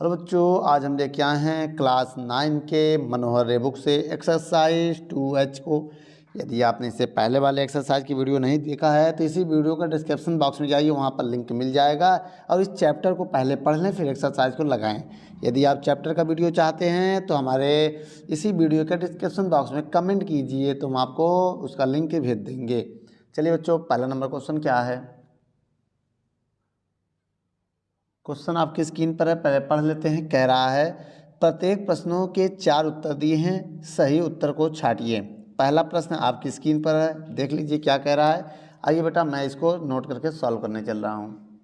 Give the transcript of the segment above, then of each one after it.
Hello बच्चों, आज हम लेके आए हैं क्लास 9 के मनोहर रे बुक से एक्सरसाइज 2H को। यदि आपने इससे पहले वाले एक्सरसाइज की वीडियो नहीं देखा है तो इसी वीडियो का डिस्क्रिप्शन बॉक्स में जाइए, वहाँ पर लिंक मिल जाएगा और इस चैप्टर को पहले पढ़ लें फिर एक्सरसाइज को लगाएं। यदि आप चैप्टर का वीडियो चाहते हैं तो हमारे इसी वीडियो के डिस्क्रिप्शन बॉक्स में कमेंट कीजिए तो हम आपको उसका लिंक भेज देंगे। चलिए बच्चों, पहला नंबर क्वेश्चन क्या है। क्वेश्चन आपकी स्क्रीन पर है, पहले पढ़ लेते हैं। कह रहा है प्रत्येक प्रश्नों के 4 उत्तर दिए हैं, सही उत्तर को छांटिए। पहला प्रश्न आपकी स्क्रीन पर है, देख लीजिए क्या कह रहा है। आइए बेटा, मैं इसको नोट करके सॉल्व करने चल रहा हूँ।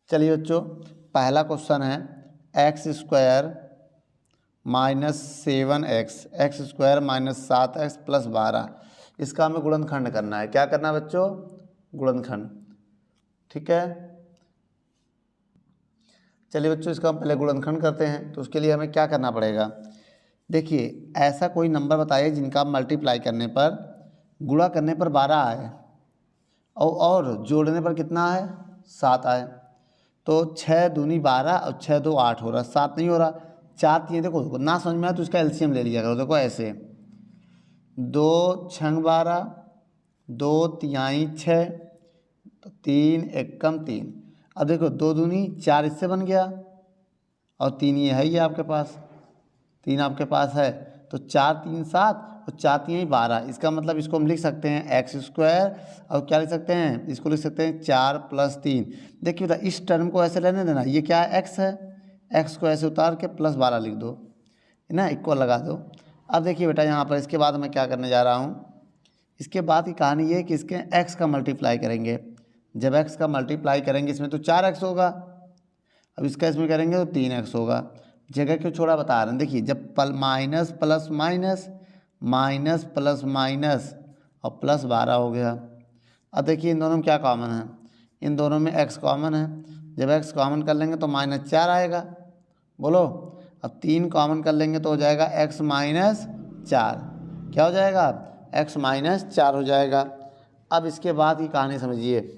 चलिए बच्चों, पहला क्वेश्चन है x² minus 7x, x² minus 7x plus 12। इसका हमें गुणनखंड करना है। क्या करना है बच्चों? गुणनखंड। ठीक है, चलिए बच्चों, इसका हम पहले गुणनखंड करते हैं। तो उसके लिए हमें क्या करना पड़ेगा? देखिए, ऐसा कोई नंबर बताइए जिनका मल्टीप्लाई करने पर, गुणा करने पर 12 आए और जोड़ने पर कितना आए? 7 आए। तो 6 दूनी 12 और 6 दो 8 हो रहा, 7 नहीं हो रहा। 4 तीन, देखो ना समझ में आया तो इसका एलसीएम ले लिया करो। देखो ऐसे 2 छंग 12, 2 तिहाई 6, तो 3 एकम 3। अब देखो 2 दूनी 4 इससे बन गया और 3 ये है, ये आपके पास 3 आपके पास है। तो 4 3 7 और 4 3 12। इसका मतलब इसको हम लिख सकते हैं x² और क्या लिख सकते हैं? इसको लिख सकते हैं 4 + 3। देखिए बेटा, इस टर्म को ऐसे रहने देना। ये क्या है? x है। x को ऐसे उतार के प्लस 12 लिख दो, है ना, इक्वल लगा दो। अब देखिए बेटा, यहाँ पर इसके बाद मैं क्या करने जा रहा हूँ। इसके बाद की कहानी ये है कि इसके x का मल्टीप्लाई करेंगे। जब x का मल्टीप्लाई करेंगे इसमें तो 4x होगा। अब इसका इसमें करेंगे तो 3x होगा। जगह क्यों छोड़ा बता रहे हैं। देखिए, जब minus plus minus, minus plus minus और प्लस 12 हो गया। अब देखिए इन दोनों में क्या कॉमन है? इन दोनों में x कॉमन है। जब x कॉमन कर लेंगे तो -4 आएगा। बोलो, अब 3 कॉमन कर लेंगे तो हो जाएगा x - 4। क्या हो जाएगा? x - 4 हो जाएगा। अब इसके बाद की कहानी समझिए।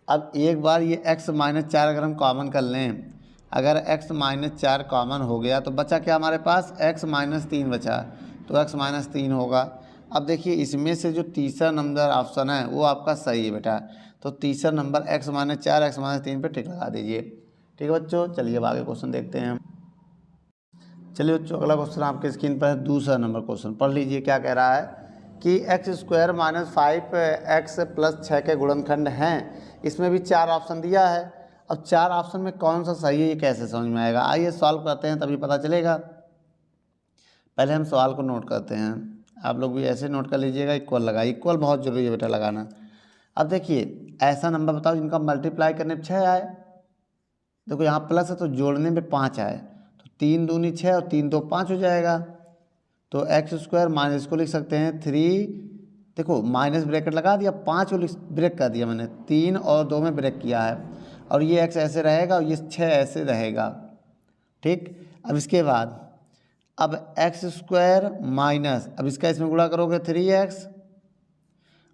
अब एक बार ये x - 4 अगर हम कॉमन कर लें, अगर x - 4 कॉमन हो गया तो बचा क्या हमारे पास? x - 3 बचा, तो x - 3 होगा। अब देखिए, इसमें से जो तीसरा नंबर ऑप्शन है वो आपका सही है बेटा। तो तीसरा नंबर x - 4 x - 3 पे टिक लगा दीजिए। ठीक है बच्चों, चलिए अब आगे क्वेश्चन देखते हैं। चलिए बच्चों, अगला क्वेश्चन आपके स्क्रीन पर है, दूसरा नंबर क्वेश्चन पढ़ लीजिए। क्या कह रहा है कि x² - 5x + 6 के गुणनखंड हैं। इसमें भी 4 ऑप्शन दिया है। अब 4 ऑप्शन में कौन सा सही है ये कैसे समझ में आएगा? आइए सॉल्व करते हैं, तभी पता चलेगा। पहले हम सवाल को नोट करते हैं। आप लोग भी ऐसे नोट कर लीजिएगा। इक्वल लगाइए, इक्वल बहुत ज़रूरी है बेटा लगाना। अब देखिए, ऐसा नंबर बताओ जिनका मल्टीप्लाई करने पर 6 आए। देखो यहाँ प्लस है तो जोड़ने में 5 आए, तो 3 दूनी 6 और 3 2 5 हो जाएगा। तो x² माइनस को लिख सकते हैं 3, देखो माइनस ब्रैकेट लगा दिया, 5 को ब्रेक कर दिया मैंने, 3 और 2 में ब्रेक किया है। और ये x ऐसे रहेगा और ये 6 ऐसे रहेगा। ठीक, अब इसके बाद अब x² माइनस, अब इसका इसमें गुणा करोगे 3x।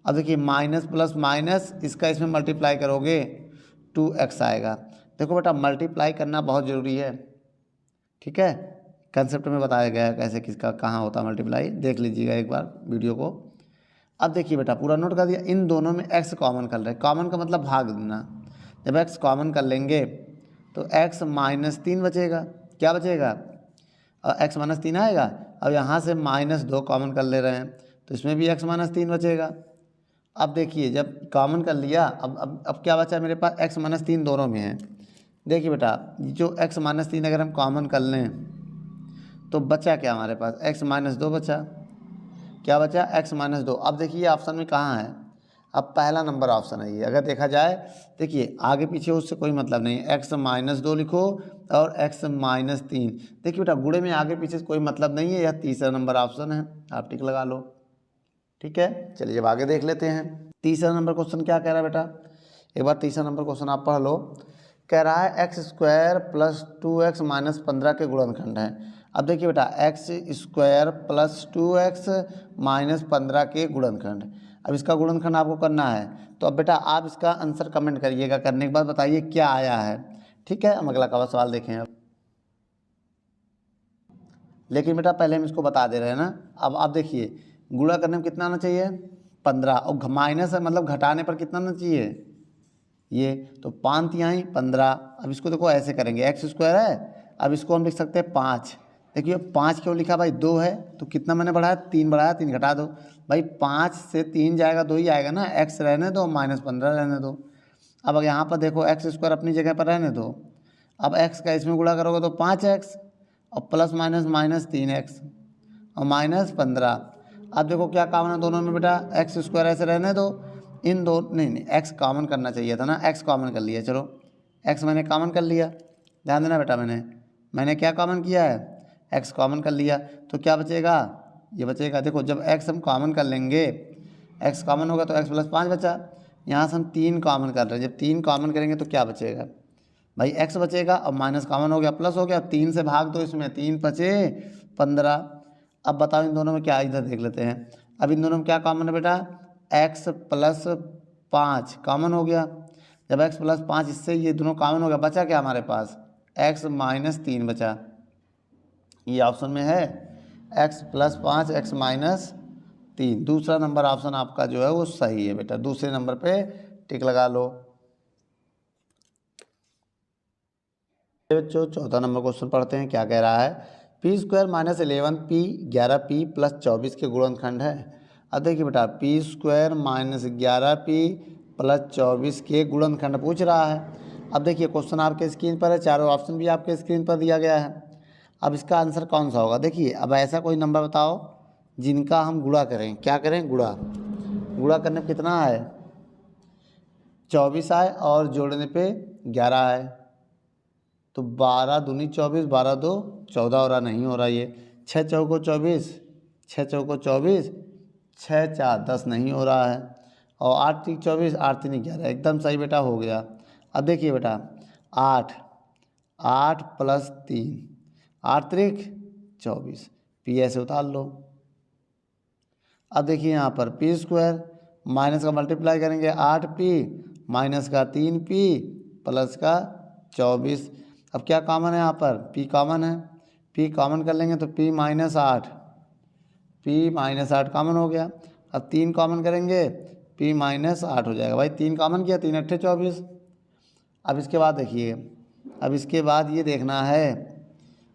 अब देखिए माइनस प्लस माइनस, इसका इसमें मल्टीप्लाई करोगे 2x आएगा। देखो बेटा, मल्टीप्लाई करना बहुत ज़रूरी है। ठीक है, कंसेप्ट में बताया गया है कैसे किसका कहाँ होता है मल्टीप्लाई, देख लीजिएगा एक बार वीडियो को। अब देखिए बेटा, पूरा नोट कर दिया। इन दोनों में x कॉमन कर रहे हैं। कॉमन का मतलब भाग देना। जब x कॉमन कर लेंगे तो x - 3 बचेगा। क्या बचेगा? और x - 3 आएगा। अब यहाँ से -2 कॉमन कर ले रहे हैं तो इसमें भी x - 3 बचेगा। अब देखिए, जब कॉमन कर लिया, अब क्या बचा मेरे पास? x - 3 दोनों में है। देखिए बेटा, जो x - 3 अगर हम कॉमन कर लें तो बचा क्या हमारे पास? x - 2 बचा। क्या बचा? x - 2। अब देखिए ऑप्शन में कहाँ है? अब पहला नंबर ऑप्शन है ये। अगर देखा जाए, देखिए आगे पीछे उससे कोई मतलब नहीं है। x - 2 लिखो और x - 3। देखिए बेटा, गुणे में आगे पीछे से कोई मतलब नहीं है। यह तीसरा नंबर ऑप्शन है, आप टिक लगा लो। ठीक है, चलिए अब आगे देख लेते हैं। तीसरा नंबर क्वेश्चन क्या कह रहा है बेटा? एक बार तीसरा नंबर क्वेश्चन आप पढ़ लो। कह रहा है x² + 2x - 15 के गुणनखंड है। अब देखिए बेटा, x² + 2x - 15 के गुणनखंड। अब इसका गुणनखंड आपको करना है। तो अब बेटा आप इसका आंसर कमेंट करिएगा। करने के बाद बताइए क्या आया है। ठीक है, हम अगला का सवाल देखें अब। लेकिन बेटा पहले हम इसको बता दे रहे हैं ना। अब आप देखिए गुणा करने में कितना आना चाहिए 15, और माइनस है मतलब घटाने पर कितना आना चाहिए ये, तो 5 तिहाई 15। अब इसको देखो ऐसे करेंगे, एक्स स्क्वायर है, अब इसको हम लिख सकते हैं 5। देखिए 5 क्यों लिखा भाई, 2 है तो कितना मैंने बढ़ाया 3 बढ़ाया, 3 घटा दो भाई, 5 से 3 जाएगा 2 ही आएगा ना, एक्स रहने दो -15 रहने दो। अब यहाँ पर देखो एक्स स्क्वायर अपनी जगह पर रहने दो, अब एक्स का इसमें गुणा करोगे तो 5x और प्लस माइनस -3x और -15। अब देखो क्या कॉमन है दोनों में बेटा, एक्स स्क्वायर ऐसे रहने दो, इन दो नहीं एक्स कॉमन करना चाहिए था ना, एक्स कॉमन कर लिया, चलो एक्स मैंने कॉमन कर लिया, ध्यान देना बेटा मैंने क्या कॉमन किया है, एक्स कॉमन कर लिया, तो क्या बचेगा, ये बचेगा। देखो जब एक्स हम कॉमन कर लेंगे, एक्स कॉमन होगा तो एक्स प्लस 5 बचा, यहाँ से हम 3 कॉमन कर रहे हैं, जब 3 कॉमन करेंगे तो क्या बचेगा भाई, एक्स बचेगा और माइनस कॉमन हो गया प्लस हो गया, 3 से भाग दो इसमें, 3 बचे 15। अब बताओ इन दोनों में क्या, इधर देख लेते हैं। अब इन दोनों में क्या कॉमन है बेटा, x प्लस 5 कॉमन हो गया, जब x प्लस 5 इससे ये दोनों कॉमन हो गया, बचा क्या हमारे पास, x माइनस 3 बचा, ये ऑप्शन में है x प्लस 5 x माइनस 3। दूसरा नंबर ऑप्शन आपका जो है वो सही है बेटा, दूसरे नंबर पे टिक लगा लो। बच्चों 14 नंबर क्वेश्चन पढ़ते हैं, क्या कह रहा है, P square minus 11p 11p plus 24 के गुणनखंड है। अब देखिए बेटा P square minus 11p plus 24 के गुणनखंड पूछ रहा है। अब देखिए क्वेश्चन आपके स्क्रीन पर है, चारों ऑप्शन भी आपके स्क्रीन पर दिया गया है। अब इसका आंसर कौन सा होगा, देखिए अब ऐसा कोई नंबर बताओ जिनका हम गुणा करें, क्या करें गुणा करने पर कितना आए 24 आए और जोड़ने पे 11 आए, तो 12 दूनी 24, 12 दो 14 हो रहा, नहीं हो रहा ये, 6 चौको 24, 6 चौको 24, 6 4 10 नहीं हो रहा है, और 8 3 24, 8 3 11, एकदम सही बेटा हो गया। अब देखिए बेटा 8 प्लस 3 8 3 24, पी ऐसे उतार लो। अब देखिए यहाँ पर पी स्क्वायर माइनस का मल्टीप्लाई करेंगे 8p माइनस का 3p प्लस का 24। अब क्या कॉमन है यहाँ पर, p कॉमन है, p कॉमन कर लेंगे तो p माइनस 8 कॉमन हो गया। अब 3 कॉमन करेंगे p माइनस 8 हो जाएगा भाई, 3 कॉमन किया 3 8 24। अब इसके बाद देखिए, अब इसके बाद ये देखना है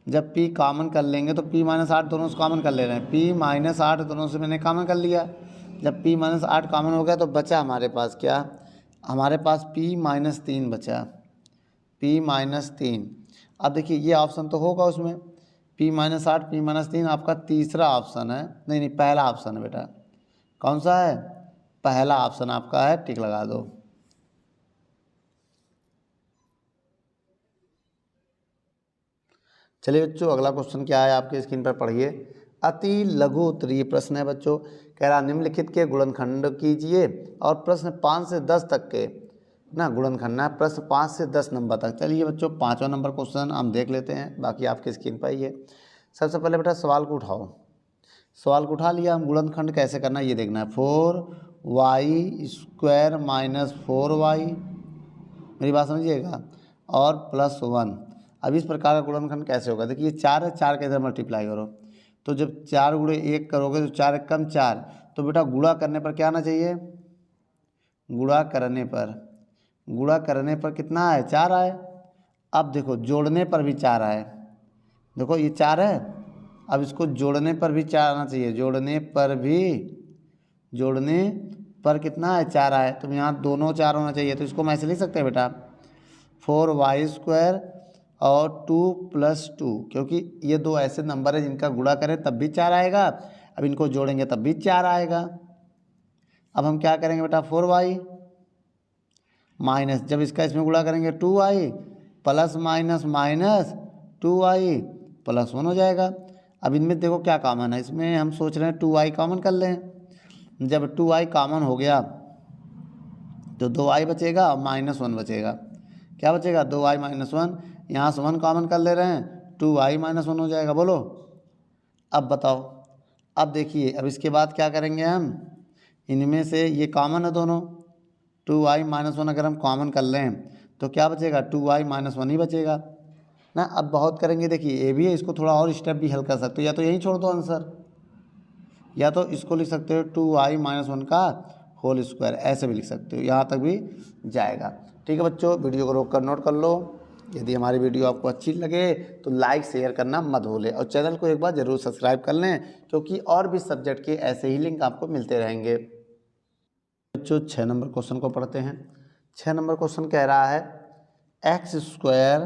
जब p कॉमन कर लेंगे तो p माइनस 8 दोनों से कॉमन कर ले रहे हैं, p माइनस 8 दोनों से मैंने कॉमन कर लिया। जब p माइनस 8 कॉमन हो गया तो बचा हमारे पास क्या, हमारे पास p माइनस 3 बचा, p माइनस 3। अब देखिए ये ऑप्शन तो होगा उसमें, p माइनस 8 p माइनस 3 आपका तीसरा ऑप्शन है, नहीं पहला ऑप्शन है बेटा, कौन सा है, पहला ऑप्शन आपका है, टिक लगा दो। चलिए बच्चों अगला क्वेश्चन क्या है आपके स्क्रीन पर पढ़िए। अति लघु उत्तरीय प्रश्न है बच्चों, कह रहा निम्नलिखित के गुणनखंड कीजिए, और प्रश्न 5 से 10 तक के ना गुणनखंड है, प्रश्न 5 से 10 नंबर तक। चलिए बच्चों 5वां नंबर क्वेश्चन हम देख लेते हैं, बाकी आपके स्क्रीन पर ही है। सबसे पहले बेटा सवाल को उठाओ, सवाल को उठा लिया, हम गुणनखंड कैसे करना है ये देखना है। 4y स्क्वायर माइनस 4y, मेरी बात समझिएगा, और प्लस 1। अब इस प्रकार का गुणनखंड कैसे होगा, देखिए 4 है, 4 के इधर मल्टीप्लाई करो, तो जब 4 गुणे 1 करोगे तो 4 कम 4, तो बेटा गुणा करने पर क्या आना चाहिए, गुणा करने पर कितना है 4 आए। अब देखो जोड़ने पर भी 4 आए, देखो ये 4 है, अब इसको जोड़ने पर भी 4 आना चाहिए, जोड़ने पर कितना है 4 आए, तो यहाँ दोनों 4 होना चाहिए, तो इसको हम ऐसे लिख सकते हैं बेटा 4y स्क्वायर और 2 प्लस 2, क्योंकि ये दो ऐसे नंबर है जिनका गुणा करें तब भी 4 आएगा, अब इनको जोड़ेंगे तब भी 4 आएगा। अब हम क्या करेंगे बेटा 4y माइनस, जब इसका इसमें गुणा करेंगे 2y plus minus minus 2y plus 1 हो जाएगा। अब इनमें देखो क्या कॉमन है, इसमें हम सोच रहे हैं 2y कॉमन कर लें, जब 2y कॉमन हो गया तो 2y बचेगा और -1 बचेगा, क्या बचेगा 2y -1, यहाँ से 1 कॉमन कर ले रहे हैं, 2y -1 हो जाएगा। बोलो अब बताओ, अब देखिए अब इसके बाद क्या करेंगे हम, इनमें से ये कॉमन है दोनों, 2y -1 अगर हम कॉमन कर लें तो क्या बचेगा 2y माइनस 1 ही बचेगा ना। अब बहुत करेंगे, देखिए ए भी है, इसको थोड़ा और स्टेप भी हल कर सकते हो, या तो यहीं छोड़ दो आंसर, या तो इसको लिख सकते हो 2y माइनस 1 का होल स्क्वायर, ऐसे भी लिख सकते हो, यहाँ तक भी जाएगा। ठीक है बच्चों, वीडियो को रोक कर नोट कर लो। यदि हमारी वीडियो आपको अच्छी लगे तो लाइक शेयर करना मत भूलें, और चैनल को एक बार ज़रूर सब्सक्राइब कर लें, क्योंकि और भी सब्जेक्ट के ऐसे ही लिंक आपको मिलते रहेंगे। बच्चों 6 नंबर क्वेश्चन को पढ़ते हैं। 6 नंबर क्वेश्चन कह रहा है x square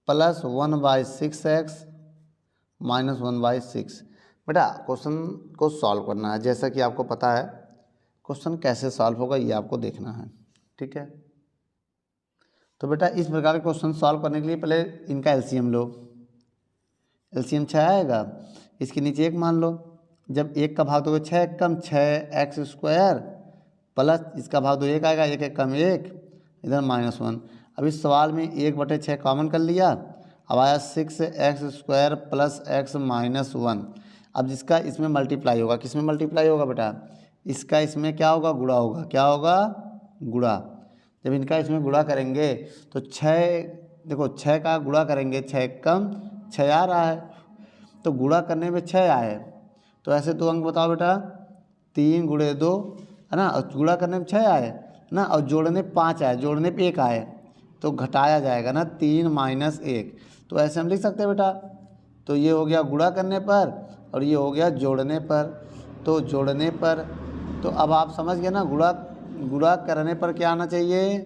plus 1/6x minus 1/6। बेटा क्वेश्चन को सॉल्व करना है, जैसा कि आपको पता है क्वेश्चन कैसे सॉल्व होगा ये आपको देखना है। ठीक है, तो बेटा इस प्रकार के क्वेश्चन सॉल्व करने के लिए पहले इनका एलसीएम लो। एलसीएम 6 आएगा, इसके नीचे 1 मान लो, जब 1 का भाग दोगे 6 1 कम 6x स्क्वायर प्लस इसका भाग दो 1 आएगा, 1 1 कम 1, इधर -1। अब इस सवाल में 1/6 कॉमन कर लिया, अब आया 6x square plus x minus 1। अब जिसका इसमें मल्टीप्लाई होगा, किस में मल्टीप्लाई होगा बेटा, इसका इसमें क्या होगा, गुणा होगा। क्या होगा, गुणा। जब इनका इसमें गुणा करेंगे तो 6, देखो 6 का गुणा करेंगे, 6 कम 6 आ रहा है, तो गुणा करने में 6 आए, तो ऐसे 2 अंक बताओ बेटा, 3 गुणे 2 है ना, और गुणा करने में 6 आए ना, और जोड़ने 5 आए, जोड़ने पे 1 आए, तो घटाया जाएगा ना 3 माइनस 1। तो ऐसे हम लिख सकते हैं बेटा, तो ये हो गया गुणा करने पर और ये हो गया जोड़ने पर। तो जोड़ने पर, तो अब आप समझ गए ना, गुणा करने पर क्या आना चाहिए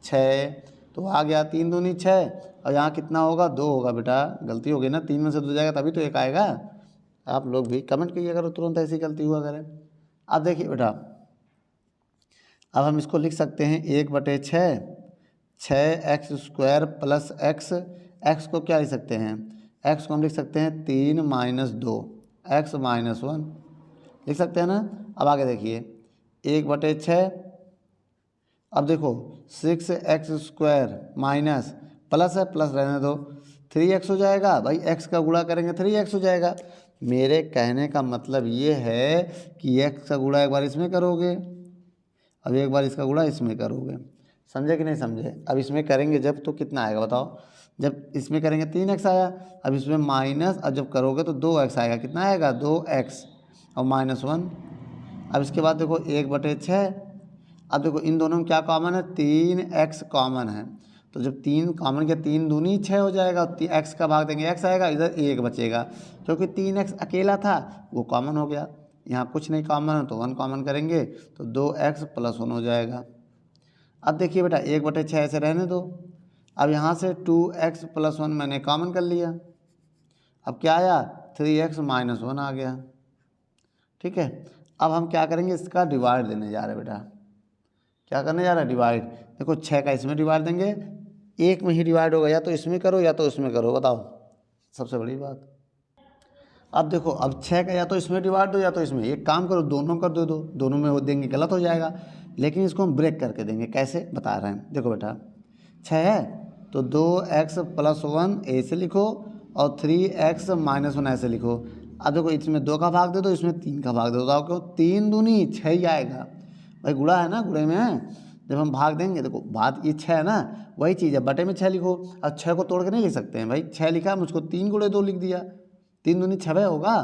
6, तो आ गया 3 दूनी 6, और यहाँ कितना होगा 2 होगा बेटा, गलती हो गई ना, 3 में से 2 जाएगा तभी तो 1 आएगा। आप लोग भी कमेंट कीजिए अगर तुरंत ऐसी गलती हुआ करें। अब देखिए बेटा, अब हम इसको लिख सकते हैं 1/6, 6x स्क्वायर प्लस x को क्या लिख सकते हैं, x को हम लिख सकते हैं 3 माइनस 2 x माइनस 1 लिख सकते हैं ना। अब आगे देखिए 1/6, अब देखो 6x स्क्वायर माइनस प्लस है, प्लस रहने दो, 3x हो जाएगा भाई, x का गुणा करेंगे 3x हो जाएगा। मेरे कहने का मतलब ये है कि x का गुणा एक बार इसमें करोगे, अब एक बार इसका गुणा इसमें करोगे, समझे कि नहीं समझे। अब इसमें करेंगे जब तो कितना आएगा बताओ, जब इसमें करेंगे 3x आया, अब इसमें माइनस, अब जब करोगे तो 2x आएगा, कितना आएगा 2x और -1। अब इसके बाद देखो 1/6, अब देखो इन दोनों में क्या कॉमन है, 3x कॉमन है, तो जब 3 कॉमन किया 3 दूनी 6 हो जाएगा, x का भाग देंगे x आएगा, इधर 1 बचेगा, क्योंकि 3x अकेला था वो कॉमन हो गया, यहाँ कुछ नहीं कॉमन है तो 1 कॉमन करेंगे तो 2x प्लस 1 हो जाएगा। अब देखिए बेटा 1/6 ऐसे रहने दो, अब यहाँ से 2x प्लस 1 मैंने कॉमन कर लिया, अब क्या आया 3x माइनस 1 आ गया। ठीक है, अब हम क्या करेंगे, इसका डिवाइड देने जा रहे हैं बेटा, क्या करने जा रहा है, डिवाइड। देखो 6 का इसमें डिवाइड देंगे, 1 में ही डिवाइड होगा, या तो इसमें करो या तो इसमें करो, बताओ सबसे बड़ी बात। अब देखो, अब 6 का या तो इसमें डिवाइड दो या तो इसमें, एक काम करो दोनों कर दो, दोनों में हो देंगे गलत हो जाएगा, लेकिन इसको हम ब्रेक करके देंगे, कैसे बता रहे हैं। देखो बेटा 6 है तो 2x प्लस 1 ऐसे लिखो और 3x माइनस 1 ऐसे लिखो। अब देखो इसमें 2 का भाग दे दो, इसमें 3 का भाग दे दो, क्यों 3 दूनी 6 ही आएगा भाई, गुणा है ना, गुणे में है, जब हम भाग देंगे, देखो बात ये 6 है ना, वही चीज़ है, बटे में 6 लिखो। अब 6 को तोड़ के नहीं लिख सकते हैं भाई, 6 लिखा मुझको 3 गुणे 2 लिख दिया, 3 दूनी 6 होगा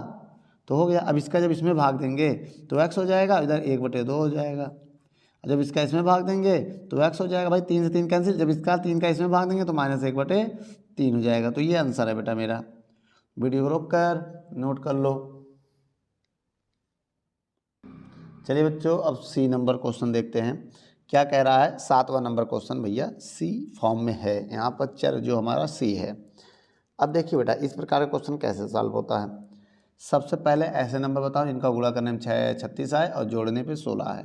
तो हो गया। अब इसका जब इसमें भाग देंगे तो x हो जाएगा, इधर 1/2 हो जाएगा, जब इसका इसमें भाग देंगे तो x हो जाएगा भाई, 3 से 3 कैंसिल, जब इसका 3 का इसमें भाग देंगे तो -1/3 हो जाएगा। तो ये आंसर है बेटा मेरा, वीडियो को रोक कर नोट कर लो। चलिए बच्चों, अब सी नंबर क्वेश्चन देखते हैं क्या कह रहा है। 7वां नंबर क्वेश्चन भैया सी फॉर्म में है, यहाँ पर चर जो हमारा सी है। अब देखिए बेटा इस प्रकार का क्वेश्चन कैसे सॉल्व होता है। सबसे पहले ऐसे नंबर बताओ जिनका गुणा करने में 36 आए और जोड़ने पे 16 है।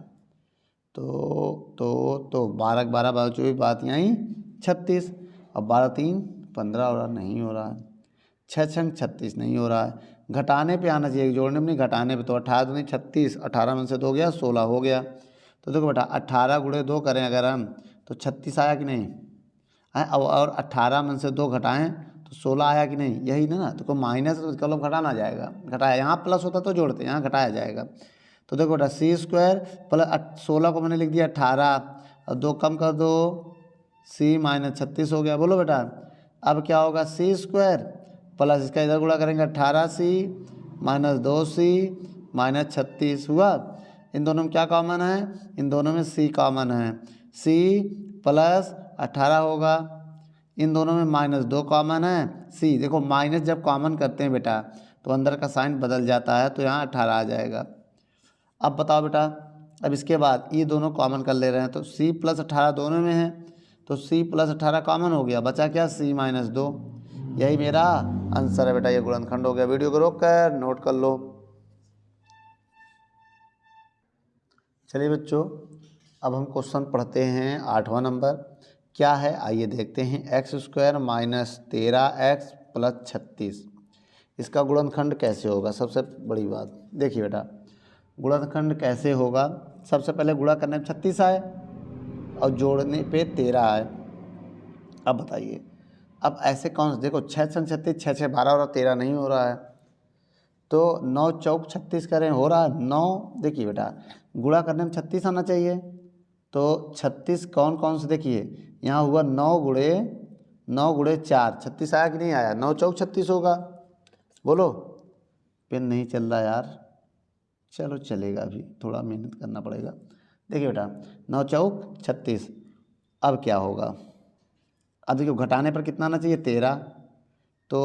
तो 12 12 24 बात यहीं 36, और 12 3 15 हो रहा, नहीं हो रहा है, 6 6 36 नहीं हो रहा है, घटाने पे आना चाहिए, जोड़ने में नहीं घटाने पे। तो 18 दूनी 36, 18 में से 2 गया 16 हो गया। तो देखो बेटा 18 गुणे 2 करें अगर हम तो 36 आया कि नहीं है, और 18 में से 2 घटाएं तो 16 आया कि नहीं, यही ना। तो माइनस तो इसका लोग घटाना जाएगा, घटाया, यहाँ प्लस होता तो जोड़ते, यहाँ घटाया जाएगा। तो देखो बेटा सी स्क्वायर प्लस 16 को मैंने लिख दिया 18, और 2 कम कर दो सी माइनस 36 हो गया। बोलो बेटा अब क्या होगा, सी स्क्वायर प्लस इसका इधर गुणा करेंगे 18c माइनस 2c माइनस 36 हुआ। इन दोनों में क्या कॉमन है, इन दोनों में c कॉमन है, c प्लस 18 होगा। इन दोनों में माइनस 2 कॉमन है, c देखो माइनस जब कॉमन करते हैं बेटा तो अंदर का साइन बदल जाता है, तो यहाँ 18 आ जाएगा। अब बताओ बेटा, अब इसके बाद ये दोनों कॉमन कर ले रहे हैं तो c प्लस 18 दोनों में है, तो c प्लस 18 कॉमन हो गया, बचा क्या c माइनस 2। यही मेरा आंसर है बेटा, ये गुणनखंड हो गया। वीडियो को रोक कर नोट कर लो। चलिए बच्चों अब हम क्वेश्चन पढ़ते हैं 8वां नंबर। क्या है आइए देखते हैं। X square minus 13x plus 36, इसका गुणनखंड कैसे होगा। सबसे बड़ी बात देखिए बेटा, गुणनखंड कैसे होगा। सबसे पहले गुणा करने में 36 आए और जोड़ने पे 13 आए। अब बताइए, अब ऐसे कौन से, देखो 6 संग 36, 6 6 12 और 13 नहीं हो रहा है, तो 9 चौक 36 करें, हो रहा है 9। देखिए बेटा गुणा करने में 36 आना चाहिए, तो 36 कौन कौन से, देखिए यहाँ हुआ 9 गुणे 4, 36 आया कि नहीं आया, 9 चौक 36 होगा। बोलो, पेन नहीं चल रहा यार, चलो चलेगा, अभी थोड़ा मेहनत करना पड़ेगा। देखिए बेटा 9 चौक 36, अब क्या होगा, अब देखिए घटाने पर कितना आना चाहिए 13, तो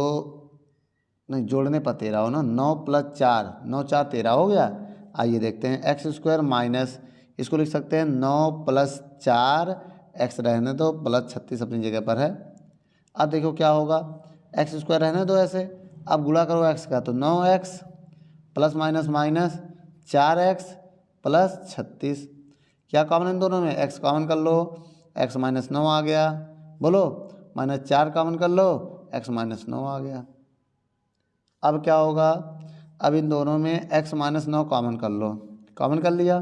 नहीं जोड़ने पर 13 हो ना, 9 प्लस 4, 9 4 13 हो गया। आइए देखते हैं, एक्स स्क्वायर माइनस, इसको लिख सकते हैं 9 प्लस 4, एक्स रहने दो प्लस 36 अपनी जगह पर है। अब देखो क्या होगा, एक्स स्क्वायर रहने दो ऐसे, अब गुणा करो एक्स का, तो 9x plus minus minus 4x plus 36, क्या कॉमन इन दोनों में, x कॉमन कर लो, x माइनस 9 आ गया। बोलो माइनस 4 कॉमन कर लो, x माइनस 9 आ गया। अब क्या होगा, अब इन दोनों में x माइनस 9 कॉमन कर लो, कॉमन कर लिया,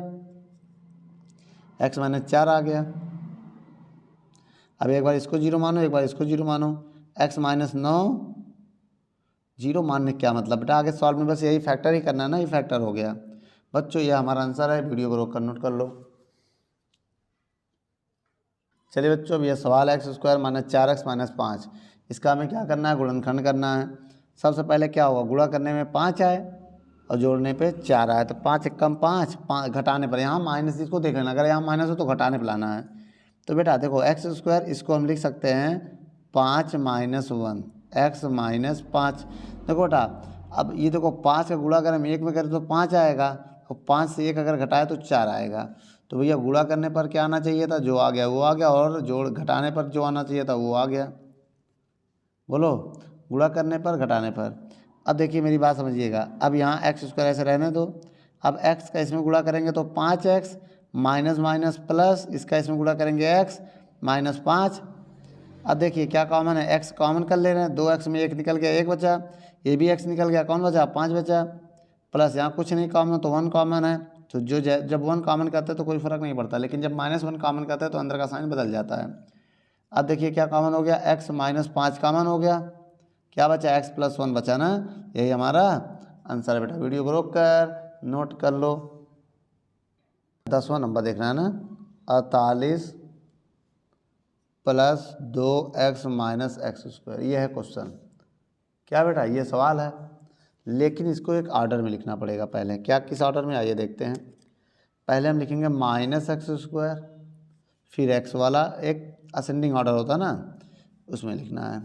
x माइनस 4 आ गया। अब एक बार इसको जीरो मानो, एक बार इसको जीरो मानो, x माइनस 9 जीरो मानने क्या मतलब बेटा, आगे सॉल्व में बस यही फैक्टर ही करना है ना, ये फैक्टर हो गया। बच्चों ये हमारा आंसर है, वीडियो को रोक कर नोट कर लो। चलिए बच्चों अब यह सवाल है, x square minus 4x minus 5, इसका हमें क्या करना है, गुणनखंड करना है। सबसे पहले क्या होगा, गुणा करने में 5 आए और जोड़ने पे 4 आए, तो 5 एक कम 5, घटाने पर यहाँ माइनस, इसको देख लेना, अगर यहाँ माइनस हो तो घटाने पर लाना है। तो बेटा देखो एक्स स्क्वायर, इसको हम लिख सकते हैं 5 माइनस 1, एक्स माइनस 5। देखो बेटा अब ये देखो 5 का गुणा करें, 1 में करें तो 5 आएगा, और 5 से 1 अगर घटाए तो 4 आएगा। तो भैया गुणा करने पर क्या आना चाहिए था, जो आ गया वो आ गया, और जोड़ घटाने पर जो आना चाहिए था वो आ गया। बोलो, गुणा करने पर घटाने पर। अब देखिए मेरी बात समझिएगा, अब यहाँ एक्स स्क्वायर ऐसे रहने दो, अब एक्स का इसमें गुणा करेंगे तो 5x माइनस माइनस प्लस, इसका इसमें गुणा करेंगे x माइनस 5। अब देखिए क्या कॉमन है, x कॉमन कर ले रहे हैं, 2x में 1 निकल गया, 1 बचा, ये भी x निकल गया, कौन बचा, 5 बचा, प्लस यहाँ कुछ नहीं कॉमन तो 1 कॉमन है। तो जो जब 1 कॉमन करते हैं तो कोई फ़र्क नहीं पड़ता, लेकिन जब -1 कॉमन करते हैं तो अंदर का साइन बदल जाता है। अब देखिए क्या कॉमन हो गया, x माइनस 5 कॉमन हो गया, क्या बचा, x प्लस 1 बचा ना, यही हमारा आंसर है बेटा। वीडियो को रोक कर नोट कर लो। 10वां नंबर देखना है ना, 48 plus 2x minus x square, ये है क्वेश्चन। क्या बेटा ये सवाल है, लेकिन इसको एक ऑर्डर में लिखना पड़ेगा पहले। क्या किस ऑर्डर में, आइए देखते हैं। पहले हम लिखेंगे माइनस एक्स स्क्वायर, फिर एक्स वाला एक असेंडिंग ऑर्डर होता है ना, उसमें लिखना है।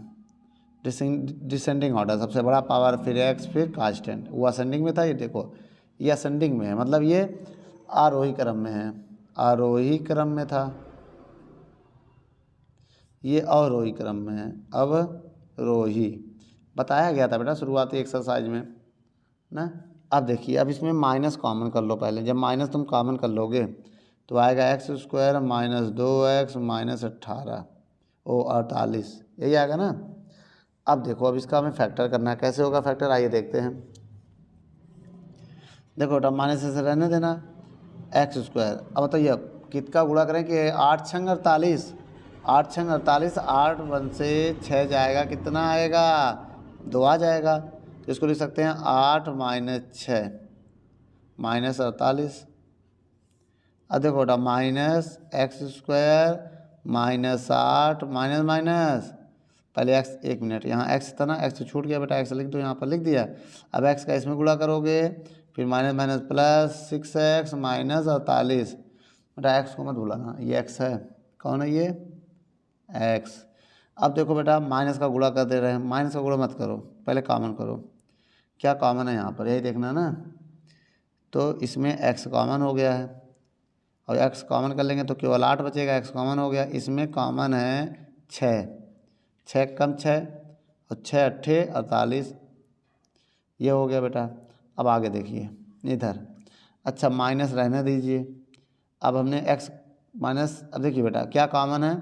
डिसेंडिंग ऑर्डर सबसे बड़ा पावर, फिर एक्स, फिर कांस्टेंट, वो असेंडिंग में था, ये देखो ये असेंडिंग में है, मतलब ये आरोही क्रम में है, आरोही क्रम में था, ये अवरोही क्रम में है, अवरोही बताया गया था बेटा शुरुआती एक्सरसाइज में ना। अब देखिए, अब इसमें माइनस कॉमन कर लो पहले, जब माइनस तुम कॉमन कर लोगे तो आएगा x square minus 2x minus 18 ओ 48, यही आएगा ना। अब देखो अब इसका हमें फैक्टर करना है, कैसे होगा फैक्टर, आइए देखते हैं। देखो बेटा माइनस से रहने देना, एक्स स्क्वायर, अब बताइए अब कितना गुणा करें कि 8 छंग 48, 8 छंग 48, 8 1 से 6 जाएगा, कितना आएगा, 2 आ जाएगा। तो इसको लिख सकते हैं 8 माइनस 6 माइनस 48। अब देखो बेटा minus x square -8 minus minus, पहले एक्स, एक मिनट, यहाँ एक्स था ना, एक्स छूट गया बेटा, एक्स लिख दो, यहाँ पर लिख दिया। अब एक्स का इसमें गुणा करोगे, फिर minus minus plus 6x minus 48। बेटा एक्स को मत भूलाना, ये एक्स है, कौन है ये, एक्स। अब देखो बेटा माइनस का गुणा कर दे रहे हैं, माइनस का गुणा मत करो, पहले कॉमन करो, क्या कॉमन है यहाँ पर, यही देखना ना। तो इसमें x कॉमन हो गया है, और x कॉमन कर लेंगे तो केवल 8 बचेगा, x कॉमन हो गया। इसमें कॉमन है 6, 6 कम 6 और 6 अट्ठे 48, ये हो गया बेटा। अब आगे देखिए इधर, अच्छा माइनस रहने दीजिए। अब हमने x माइनस, अब देखिए बेटा क्या कॉमन है,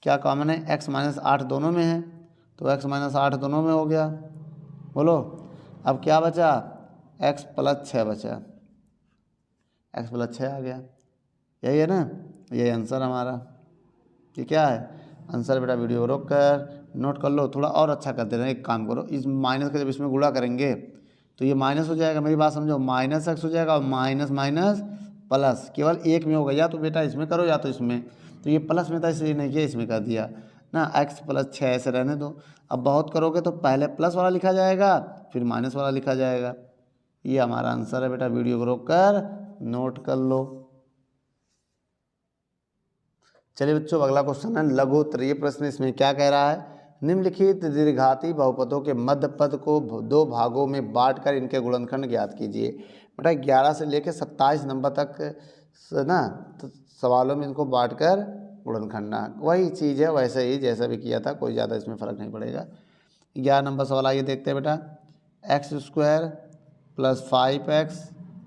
क्या कॉमन है, x -8 दोनों में है, तो x -8 दोनों में हो गया, बोलो। अब क्या बचा, x + 6 बचा, x + 6 आ गया, यही है ना, यही आंसर हमारा। ये क्या है आंसर बेटा, वीडियो रोक कर नोट कर लो, थोड़ा और अच्छा करते रहें। एक काम करो, इस माइनस का जब इसमें गुणा करेंगे तो ये माइनस हो जाएगा, मेरी बात समझो, -x हो जाएगा और माइनस माइनस प्लस, केवल एक में होगा, या तो बेटा इसमें करो या तो इसमें। तो ये प्लस में था इसलिए नहीं किया, इसमें कर दिया ना, x + 6 ऐसे रहने दो। अब बहुत करोगे तो पहले प्लस वाला लिखा जाएगा, फिर माइनस वाला लिखा जाएगा। ये हमारा आंसर है बेटा, वीडियो को रोक कर नोट कर लो। चलिए बच्चों, अगला क्वेश्चन है लघु उत्तरीय प्रश्न। इसमें क्या कह रहा है, निम्नलिखित दीर्घाती बहुपदों के मध्य पद को 2 भागों में बांटकर इनके गुणनखंड ज्ञात कीजिए। बेटा 11 से लेकर 27 नंबर तक ना, तो सवालों में इनको बांटकर गुणनखंड, वही चीज़ है, वैसे ही जैसा भी किया था, कोई ज़्यादा इसमें फ़र्क नहीं पड़ेगा। 11 नंबर सवाल आइए देखते हैं बेटा, x² + 5x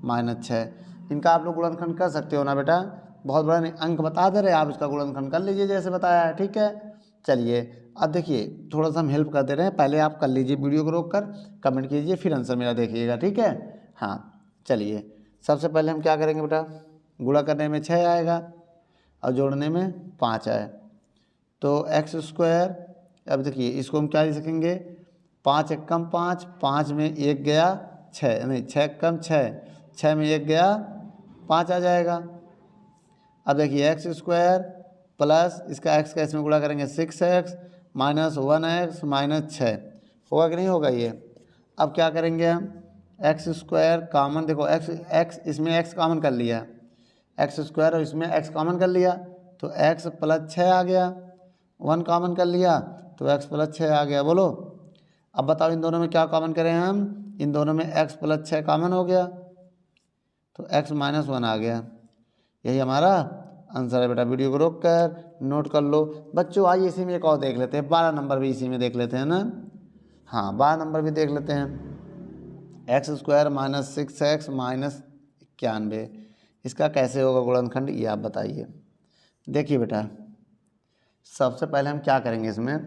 - 6, इनका आप लोग गुणनखंड कर सकते हो ना बेटा, बहुत बड़ा नहीं, अंक बता दे रहे, आप इसका गुणनखंड कर लीजिए जैसे बताया है, ठीक है। चलिए अब देखिए, थोड़ा सा हम हेल्प कर दे रहे हैं, पहले आप कर लीजिए, वीडियो को रोक कर कमेंट कीजिए, फिर आंसर मेरा देखिएगा, ठीक है। हाँ चलिए, सबसे पहले हम क्या करेंगे बेटा, गुणा करने में 6 आएगा और जोड़ने में 5 आए, तो x², अब देखिए इसको हम क्या लिख सकेंगे, 5 × 5, 5 में 1 गया 6, नहीं 6 × 6, 6 में 1 गया 5 आ जाएगा। अब देखिए x² प्लस इसका x का इसमें गुणा करेंगे 6x माइनस 1x माइनस 6, होगा कि नहीं होगा ये। अब क्या करेंगे हम, x² कॉमन, देखो x इसमें x कॉमन कर लिया, x² और इसमें x कॉमन कर लिया, तो x + 6 आ गया, 1 कॉमन कर लिया तो x + 6 आ गया, बोलो। अब बताओ इन दोनों में क्या कॉमन करें हम, इन दोनों में x + 6 कॉमन हो गया, तो x - 1 आ गया, यही हमारा आंसर है बेटा। वीडियो को रोक कर नोट कर लो बच्चों। आइए इसी में एक और देख लेते हैं, 12 नंबर भी इसी में देख लेते हैं ना, हाँ 12 नंबर भी देख लेते हैं। x² - 6x - 91, इसका कैसे होगा गुणनखंड, ये आप बताइए। देखिए बेटा सबसे पहले हम क्या करेंगे इसमें,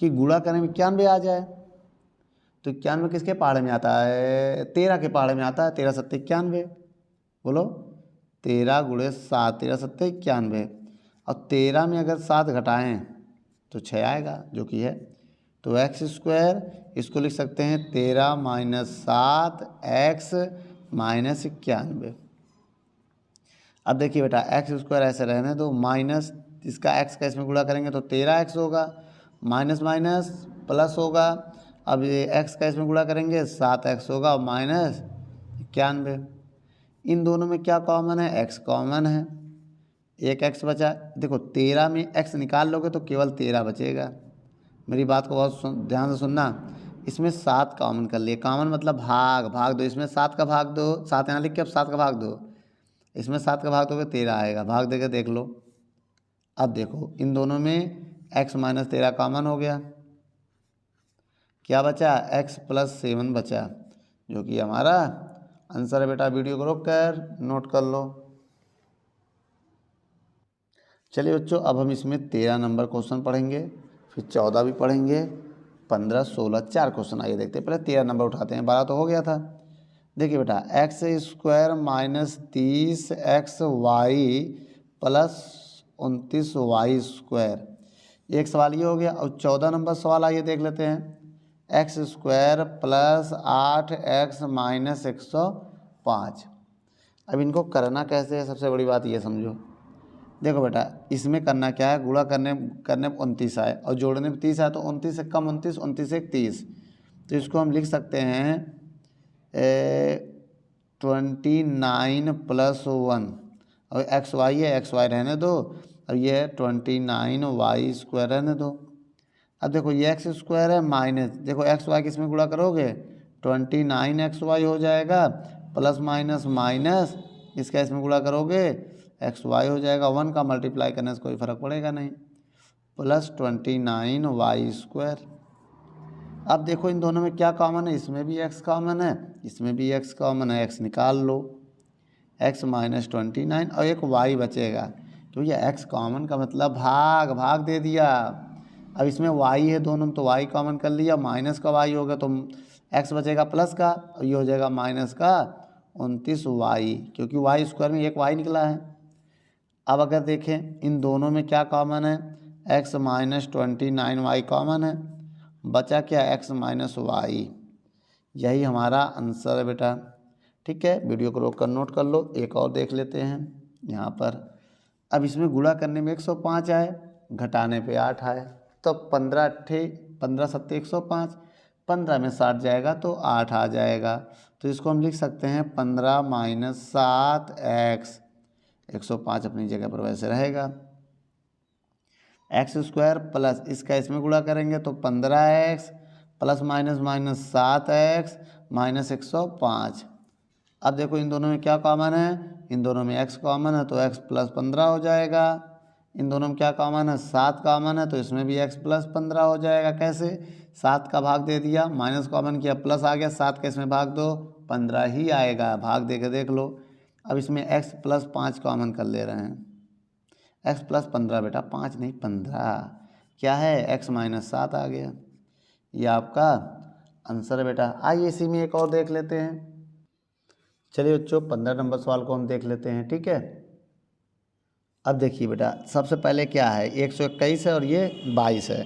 कि गुणा करने में 91 आ जाए, तो 91 किसके पहाड़े में आता है, 13 के पहाड़े में आता है, 13 × 7 = 91, बोलो 13 × 7, 13 × 7 = 91, और 13 में अगर 7 घटाएं तो 6 आएगा, जो कि है, तो x² इसको लिख सकते हैं 13 - 7x - 91। अब देखिए बेटा x² ऐसे रहने दो, माइनस इसका x का इसमें गुणा करेंगे तो 13x होगा, माइनस माइनस प्लस होगा, अब ये x का इसमें गुणा करेंगे 7x होगा और माइनस 91। इन दोनों में क्या कॉमन है, x कॉमन है, एक x बचा। देखो 13 में x निकाल लोगे तो केवल 13 बचेगा, मेरी बात को बहुत ध्यान से सुनना। इसमें 7 कॉमन कर लिए, कॉमन मतलब भाग दो, इसमें 7 का भाग दो, 7 यहाँ लिख के अब 7 का भाग दो, इसमें 7 का भाग दोगे 13 आएगा, भाग देकर देख लो। अब देखो इन दोनों में x - 13 कॉमन हो गया, क्या बचा, x + 7 बचा, जो कि हमारा आंसर है बेटा। वीडियो को रोक कर नोट कर लो। चलिए बच्चों, अब हम इसमें 13 नंबर क्वेश्चन पढ़ेंगे, फिर 14 भी पढ़ेंगे, 15, 16, 4 क्वेश्चन आइए देखते हैं। पहले 13 नंबर उठाते हैं, 12 तो हो गया था। देखिए बेटा x² - 30xy + 29y², एक सवाल ये हो गया। और 14 नंबर सवाल आइए देख लेते हैं, x² + 8x - 105। अब इनको करना कैसे है, सबसे बड़ी बात ये समझो, देखो बेटा इसमें करना क्या है, गुणा करने करने 29 आए और जोड़ने में 30 आए, तो 29 से कम 29, 29 से 30, तो इसको हम लिख सकते हैं 29 + 1। और एक्स वाई है, एक्स वाई रहने दो, और ये 29y² रहने दो। अब देखो ये एक्स स्क्वायर है माइनस, देखो एक्स वाई किस में गुणा करोगे, 29xy हो जाएगा, प्लस माइनस माइनस इसका इसमें गुणा करोगे एक्स वाई हो जाएगा। 1 का मल्टीप्लाई करने से कोई फ़र्क पड़ेगा नहीं, प्लस 29y²। अब देखो इन दोनों में क्या कॉमन है, इसमें भी x कॉमन है, इसमें भी x कॉमन है, x निकाल लो, x - 29 और एक y बचेगा, तो ये x कॉमन का मतलब भाग, भाग दे दिया। अब इसमें y है दोनों में, तो y कॉमन कर लिया, माइनस का y होगा तो x बचेगा प्लस का, और ये हो जाएगा माइनस का 29y, क्योंकि y² में एक y निकला है। अब अगर देखें इन दोनों में क्या कॉमन है, x - 29y कॉमन है, बचा क्या x - y, यही हमारा आंसर है बेटा। ठीक है, वीडियो को रोक कर नोट कर लो। एक और देख लेते हैं यहाँ पर। अब इसमें गुणा करने में 105 आए, घटाने पे 8 आए, तो 15 7 105, 15 में 60 जाएगा तो 8 आ जाएगा, तो इसको हम लिख सकते हैं 15 - 7x। 105 अपनी जगह पर वैसे रहेगा, x² प्लस इसका इसमें गुणा करेंगे तो 15x plus minus minus 7x minus 105। अब देखो इन दोनों में क्या कॉमन है, इन दोनों में x कॉमन है तो x + 15 हो जाएगा। इन दोनों में क्या कॉमन है, 7 कॉमन है, तो इसमें भी x + 15 हो जाएगा। कैसे, 7 का भाग दे दिया, माइनस कॉमन किया, प्लस आ गया, 7 का इसमें भाग दो 15 ही आएगा, भाग दे के देख लो। अब इसमें x + 5 कॉमन कर ले रहे हैं, x + 15 बेटा, 5 नहीं 15, क्या है x - 7 आ गया, ये आपका आंसर है बेटा। आइए इसी में एक और देख लेते हैं। चलिए बच्चों 15 नंबर सवाल को हम देख लेते हैं। ठीक है, अब देखिए बेटा सबसे पहले क्या है, 121 है और ये 22 है,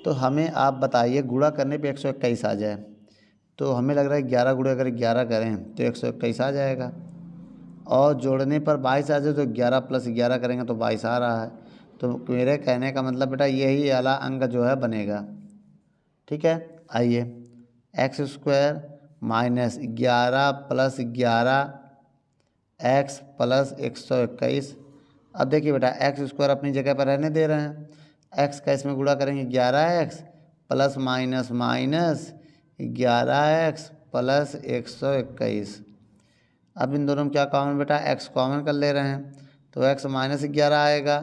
तो हमें आप बताइए गुणा करने पे 121 आ जाए, तो हमें लग रहा है 11 गुणा अगर 11 करें तो 121 आ जाएगा, और जोड़ने पर 22 आ जाए तो 11 + 11 करेंगे तो 22 आ रहा है। तो मेरे कहने का मतलब बेटा यही वाला अंक जो है बनेगा। ठीक है, आइए x² - 11 + 11 x + 121। अब देखिए बेटा x² अपनी जगह पर रहने दे रहे हैं, x का इसमें गुणा करेंगे 11x plus minus minus 11x + 121। अब इन दोनों में क्या कॉमन बेटा, x कॉमन कर ले रहे हैं, तो x - 11 आएगा।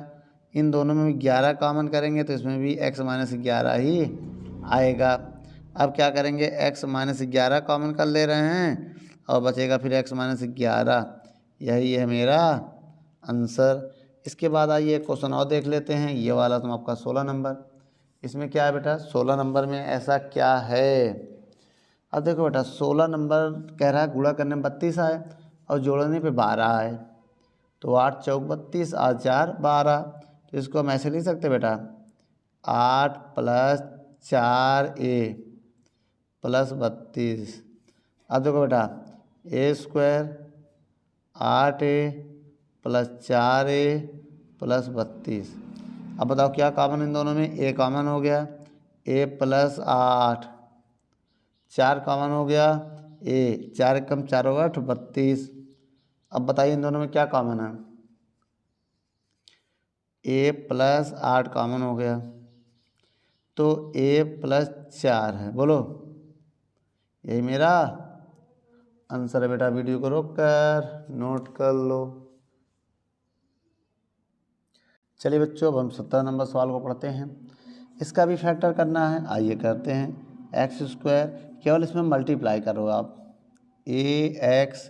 इन दोनों में भी 11 कॉमन करेंगे तो इसमें भी x - 11 ही आएगा। अब क्या करेंगे, x - 11 कॉमन कर ले रहे हैं और बचेगा फिर x - 11, यही है मेरा आंसर। इसके बाद आइए एक क्वेश्चन और देख लेते हैं, ये वाला तो आपका 16 नंबर। इसमें क्या है बेटा, 16 नंबर में ऐसा क्या है। अब देखो बेटा 16 नंबर कह रहा है गुणा करने में 32 आए और जोड़ने पे 12 आए, तो 8 चौक 32, 8 4 12, तो इसको हम ऐसे लिख सकते बेटा 8 + 4a + 32। अब देखो बेटा a² 8a + 4a + 32। अब बताओ क्या कॉमन इन दोनों में, a कॉमन हो गया, a + 8, 4 कॉमन हो गया, a 4 कम 4 होगा 8 32। अब बताइए इन दोनों में क्या कॉमन है, a + 8 कॉमन हो गया, तो a + 4 है, बोलो यही मेरा आंसर है बेटा। वीडियो को रोक कर नोट कर लो। चलिए बच्चों अब हम 17 नंबर सवाल को पढ़ते हैं, इसका भी फैक्टर करना है, आइए करते हैं। x², केवल इसमें मल्टीप्लाई करो आप, ax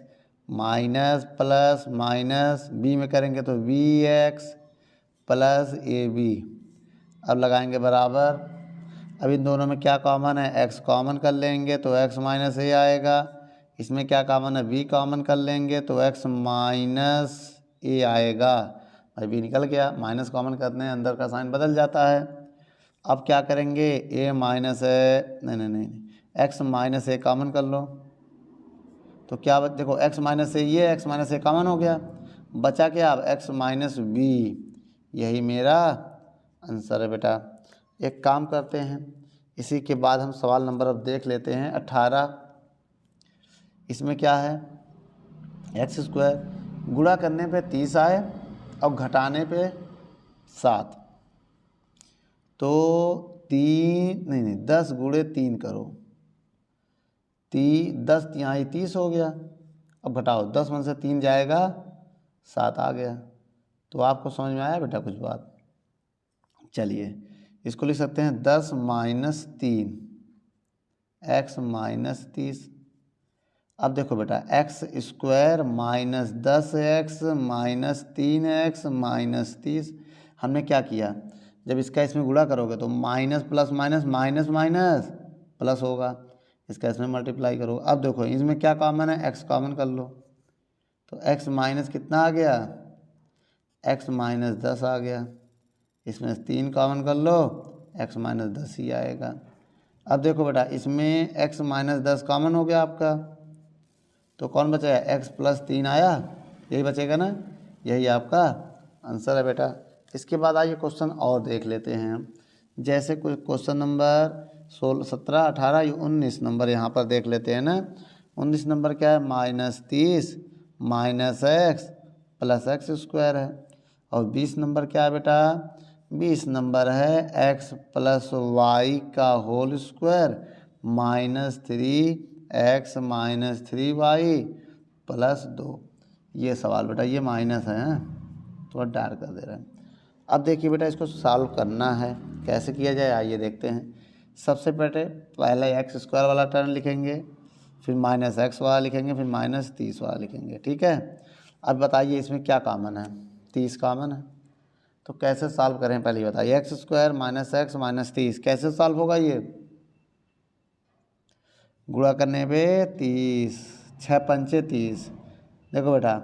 minus plus minus b में करेंगे तो bx + ab। अब लगाएंगे बराबर। अब इन दोनों में क्या कॉमन है, x कॉमन कर लेंगे तो x - a आएगा, इसमें क्या कॉमन है, b कॉमन कर लेंगे तो x - a आएगा, भाई b निकल गया, माइनस कॉमन करने अंदर का साइन बदल जाता है। अब क्या करेंगे, a माइनस है, नहीं x - a कॉमन कर लो, तो क्या देखो x - a, ये x - a कॉमन हो गया, बचा क्या अब x - b, यही मेरा आंसर है बेटा। एक काम करते हैं, इसी के बाद हम सवाल नंबर अब देख लेते हैं 18। इसमें क्या है, एक्स स्क्वायर गुणा करने पे 30 आए और घटाने पे 7, तो 10 गुणे 3 करो, 10 यहाँ 30 हो गया। अब घटाओ, 10 में से 3 जाएगा 7 आ गया। तो आपको समझ में आया बेटा कुछ बात? चलिए इसको लिख सकते हैं 10 माइनस 3 एक्स माइनस 30। अब देखो बेटा, x square minus 10x minus 3x minus 30। हमने क्या किया, जब इसका इसमें गुणा करोगे तो minus plus minus minus minus plus होगा, इसका इसमें मल्टीप्लाई करो। अब देखो इसमें क्या कॉमन है, x कॉमन कर लो, तो x माइनस कितना आ गया, x माइनस 10 आ गया। इसमें 3 कॉमन कर लो, x माइनस 10 ही आएगा। अब देखो बेटा, इसमें x माइनस 10 कॉमन हो गया आपका, तो कौन बचेगा, x प्लस 3 आया, यही बचेगा ना, यही आपका आंसर है बेटा। इसके बाद आइए क्वेश्चन और देख लेते हैं हम। जैसे कुछ क्वेश्चन नंबर 16, 17, 18, 19 नंबर यहाँ पर देख लेते हैं ना। 19 नंबर क्या है, minus 30 minus x plus x square है। और 20 नंबर क्या है बेटा, 20 नंबर है एक्स प्लस वाई का whole square minus 3x minus 3y plus 2। ये सवाल बेटा, ये माइनस है, थोड़ा डार्क कर दे रहा है। अब देखिए बेटा, इसको सॉल्व करना है, कैसे किया जाए आइए देखते हैं। सबसे पहले एक्स स्क्वायर वाला टर्म लिखेंगे, फिर माइनस एक्स वाला लिखेंगे, फिर माइनस 30 वाला लिखेंगे, ठीक है। अब बताइए इसमें क्या कॉमन है, 30 कॉमन है, तो कैसे सॉल्व करें पहले बताइए। X square minus x minus 30 कैसे सॉल्व होगा, ये गुणा करने पे 30, 6 पंचे 30। देखो बेटा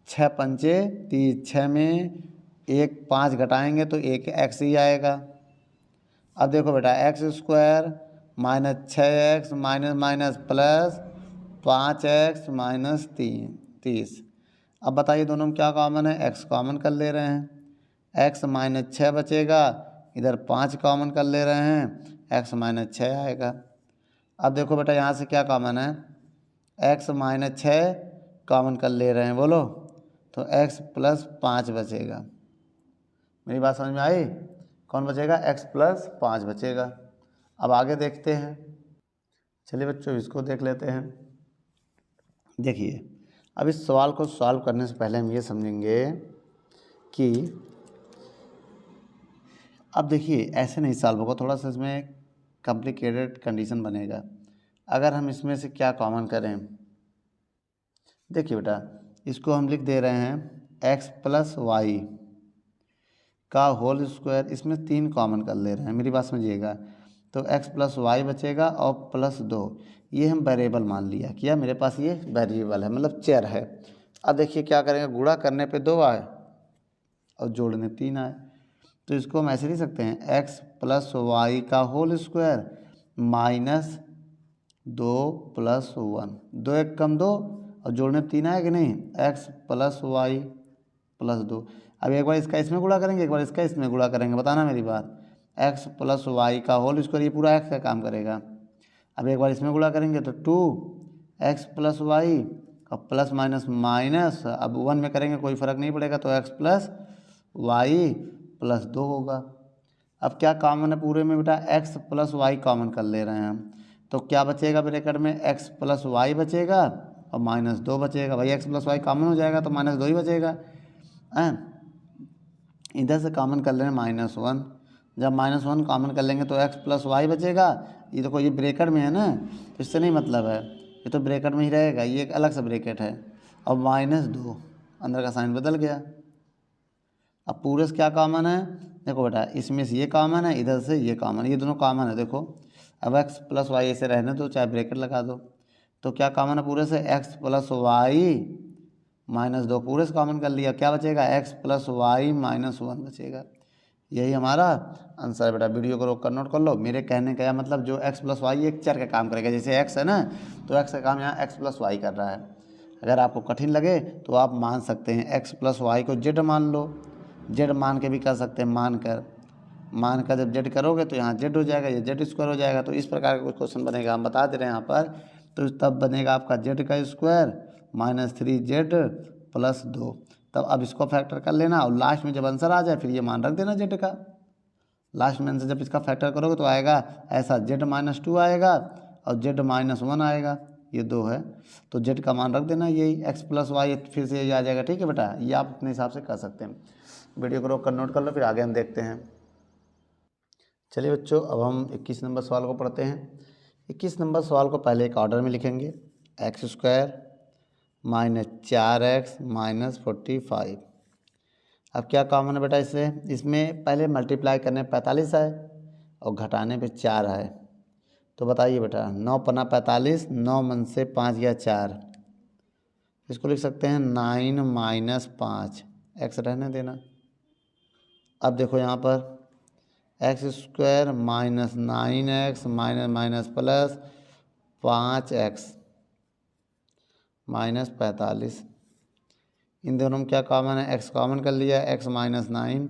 6 पंचे 30, 6 में 1 5 घटाएंगे तो 1 एक्स ही आएगा। अब देखो बेटा, x square minus 6x minus minus plus 5x minus 30। अब बताइए दोनों में क्या कॉमन है, x कॉमन कर ले रहे हैं, x माइनस 6 बचेगा, इधर 5 कॉमन कर ले रहे हैं, x माइनस 6 आएगा। अब देखो बेटा यहाँ से क्या कॉमन है, x माइनस 6 कॉमन कर ले रहे हैं, बोलो, तो x प्लस 5 बचेगा। मेरी बात समझ में आई, कौन बचेगा, x प्लस 5 बचेगा। अब आगे देखते हैं, चलिए बच्चों इसको देख लेते हैं। देखिए अब इस सवाल को सॉल्व करने से पहले हम ये समझेंगे कि अब देखिए ऐसे नहीं सॉल्व होगा, थोड़ा सा इसमें कॉम्प्लिकेटेड कंडीशन बनेगा। अगर हम इसमें से क्या कॉमन करें, देखिए बेटा इसको हम लिख दे रहे हैं x प्लस वाई का होल स्क्वायर, इसमें 3 कॉमन कर ले रहे हैं, मेरी बात समझिएगा। तो x प्लस वाई बचेगा और प्लस 2, ये हम वेरिएबल मान लिया, क्या मेरे पास ये वेरिएबल है, मतलब चर है। अब देखिए क्या करेंगे, गुणा करने पे 2 आए और जोड़ने 3 आए, तो इसको हम ऐसे लिख सकते हैं x प्लस वाई का होल स्क्वायर माइनस 2 प्लस 1, 2 एक कम 2 और जोड़ने 3 आए कि नहीं, x प्लस वाई प्लस 2। अब एक बार इसका इसमें गुणा करेंगे, एक बार इसका इसमें गुणा करेंगे, बताना मेरी बात। x प्लस वाई का होल स्क्वायर, ये पूरा x का काम करेगा। अब एक बार इसमें गुणा करेंगे तो 2x प्लस वाई और प्लस माइनस माइनस, अब 1 में करेंगे कोई फ़र्क नहीं पड़ेगा, तो x प्लस वाई प्लस 2 होगा। अब क्या कॉमन है पूरे में बेटा, x प्लस वाई कॉमन कर ले रहे हैं हम, तो क्या बचेगा ब्रैकेट में, x प्लस वाई बचेगा और माइनस 2 बचेगा। भाई x प्लस वाई कॉमन हो जाएगा तो माइनस 2 ही बचेगा। इधर से कॉमन कर लें माइनस 1, जब माइनस 1 कॉमन कर लेंगे तो x प्लस वाई बचेगा। ये देखो ये ब्रैकेट में है ना, तो इससे नहीं मतलब है, ये तो ब्रैकेट में ही रहेगा, ये एक अलग सा ब्रैकेट है। और माइनस 2 अंदर का साइन बदल गया। अब पूरे से क्या कॉमन है, देखो बेटा इसमें से ये कॉमन है, इधर से ये कॉमन है, ये दोनों कॉमन है। देखो अब x प्लस वाई ऐसे रहने दो, चाहे ब्रैकेट लगा दो, तो क्या कॉमन है पूरे से, x प्लस वाई माइनस 2 पूरे से कॉमन कर लिया, क्या बचेगा, x प्लस वाई माइनस 1 बचेगा। यही हमारा आंसर है बेटा। वीडियो को रोक कर नोट कर लो। मेरे कहने का मतलब जो x प्लस वाई एक चर का काम करेगा, जैसे x है ना, तो x का काम यहाँ x प्लस वाई कर रहा है। अगर आपको कठिन लगे तो आप मान सकते हैं x प्लस वाई को z मान लो, जेड मान के भी कर सकते हैं, मान कर जब जेड करोगे तो यहाँ जेड हो जाएगा, ये जेड स्क्वायर हो जाएगा। तो इस प्रकार का कुछ क्वेश्चन बनेगा, हम बता दे रहे हैं यहाँ पर। तो तब बनेगा आपका जेड का स्क्वायर -3z + 2। तब अब इसको फैक्टर कर लेना और लास्ट में जब आंसर आ जाए फिर ये मान रख देना जेड का। लास्ट में आंसर जब इसका फैक्टर करोगे तो आएगा ऐसा, z-2 आएगा और z-1 आएगा, ये 2 है। तो z का मान रख देना यही x + y, फिर से यही आ जाएगा। ठीक है बेटा, ये आप अपने हिसाब से कर सकते हैं। वीडियो को रोक कर नोट कर लो, फिर आगे हम देखते हैं। चलिए बच्चों, अब हम 21 नंबर सवाल को पढ़ते हैं। 21 नंबर सवाल को पहले एक ऑर्डर में लिखेंगे, x² - 4x - 45। अब क्या कॉमन है बेटा इससे, इसमें पहले मल्टीप्लाई करने पे 45 आए और घटाने पे 4 है। तो बताइए बेटा, 9 पन्ना 45, 9 मन से 5 गया 4, इसको लिख सकते हैं 9 - 5, x रहने देना। अब देखो यहाँ पर x² - 9x प्लस 5x -45, इन दोनों में क्या कॉमन है, x कॉमन कर लिया, x - 9,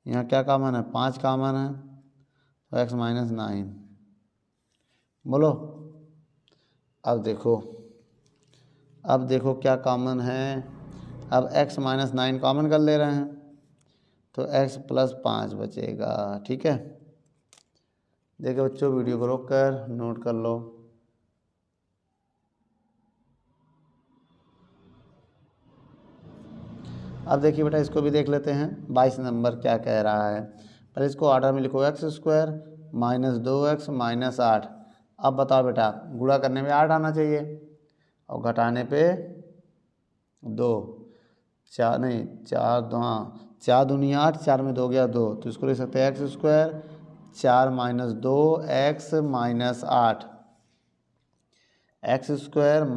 यहाँ क्या कॉमन है, 5 कॉमन है, तो x - 9। बोलो, अब देखो क्या कॉमन है। अब x - 9 कॉमन कर ले रहे हैं तो x + 5 बचेगा। ठीक है, देखो बच्चों, वीडियो को रोक कर नोट कर लो। अब देखिए बेटा, इसको भी देख लेते हैं, 22 नंबर क्या कह रहा है। पहले इसको ऑर्डर में लिखो, x² - 2x - 8। अब बताओ बेटा, गुणा करने में 8 आना चाहिए और घटाने पे 2, 4 नहीं 4 2, हाँ 4 दूनी 8, 4 में 2 गया 2, तो इसको लिख सकते हैं x² - 4 - 2x - 8, x² -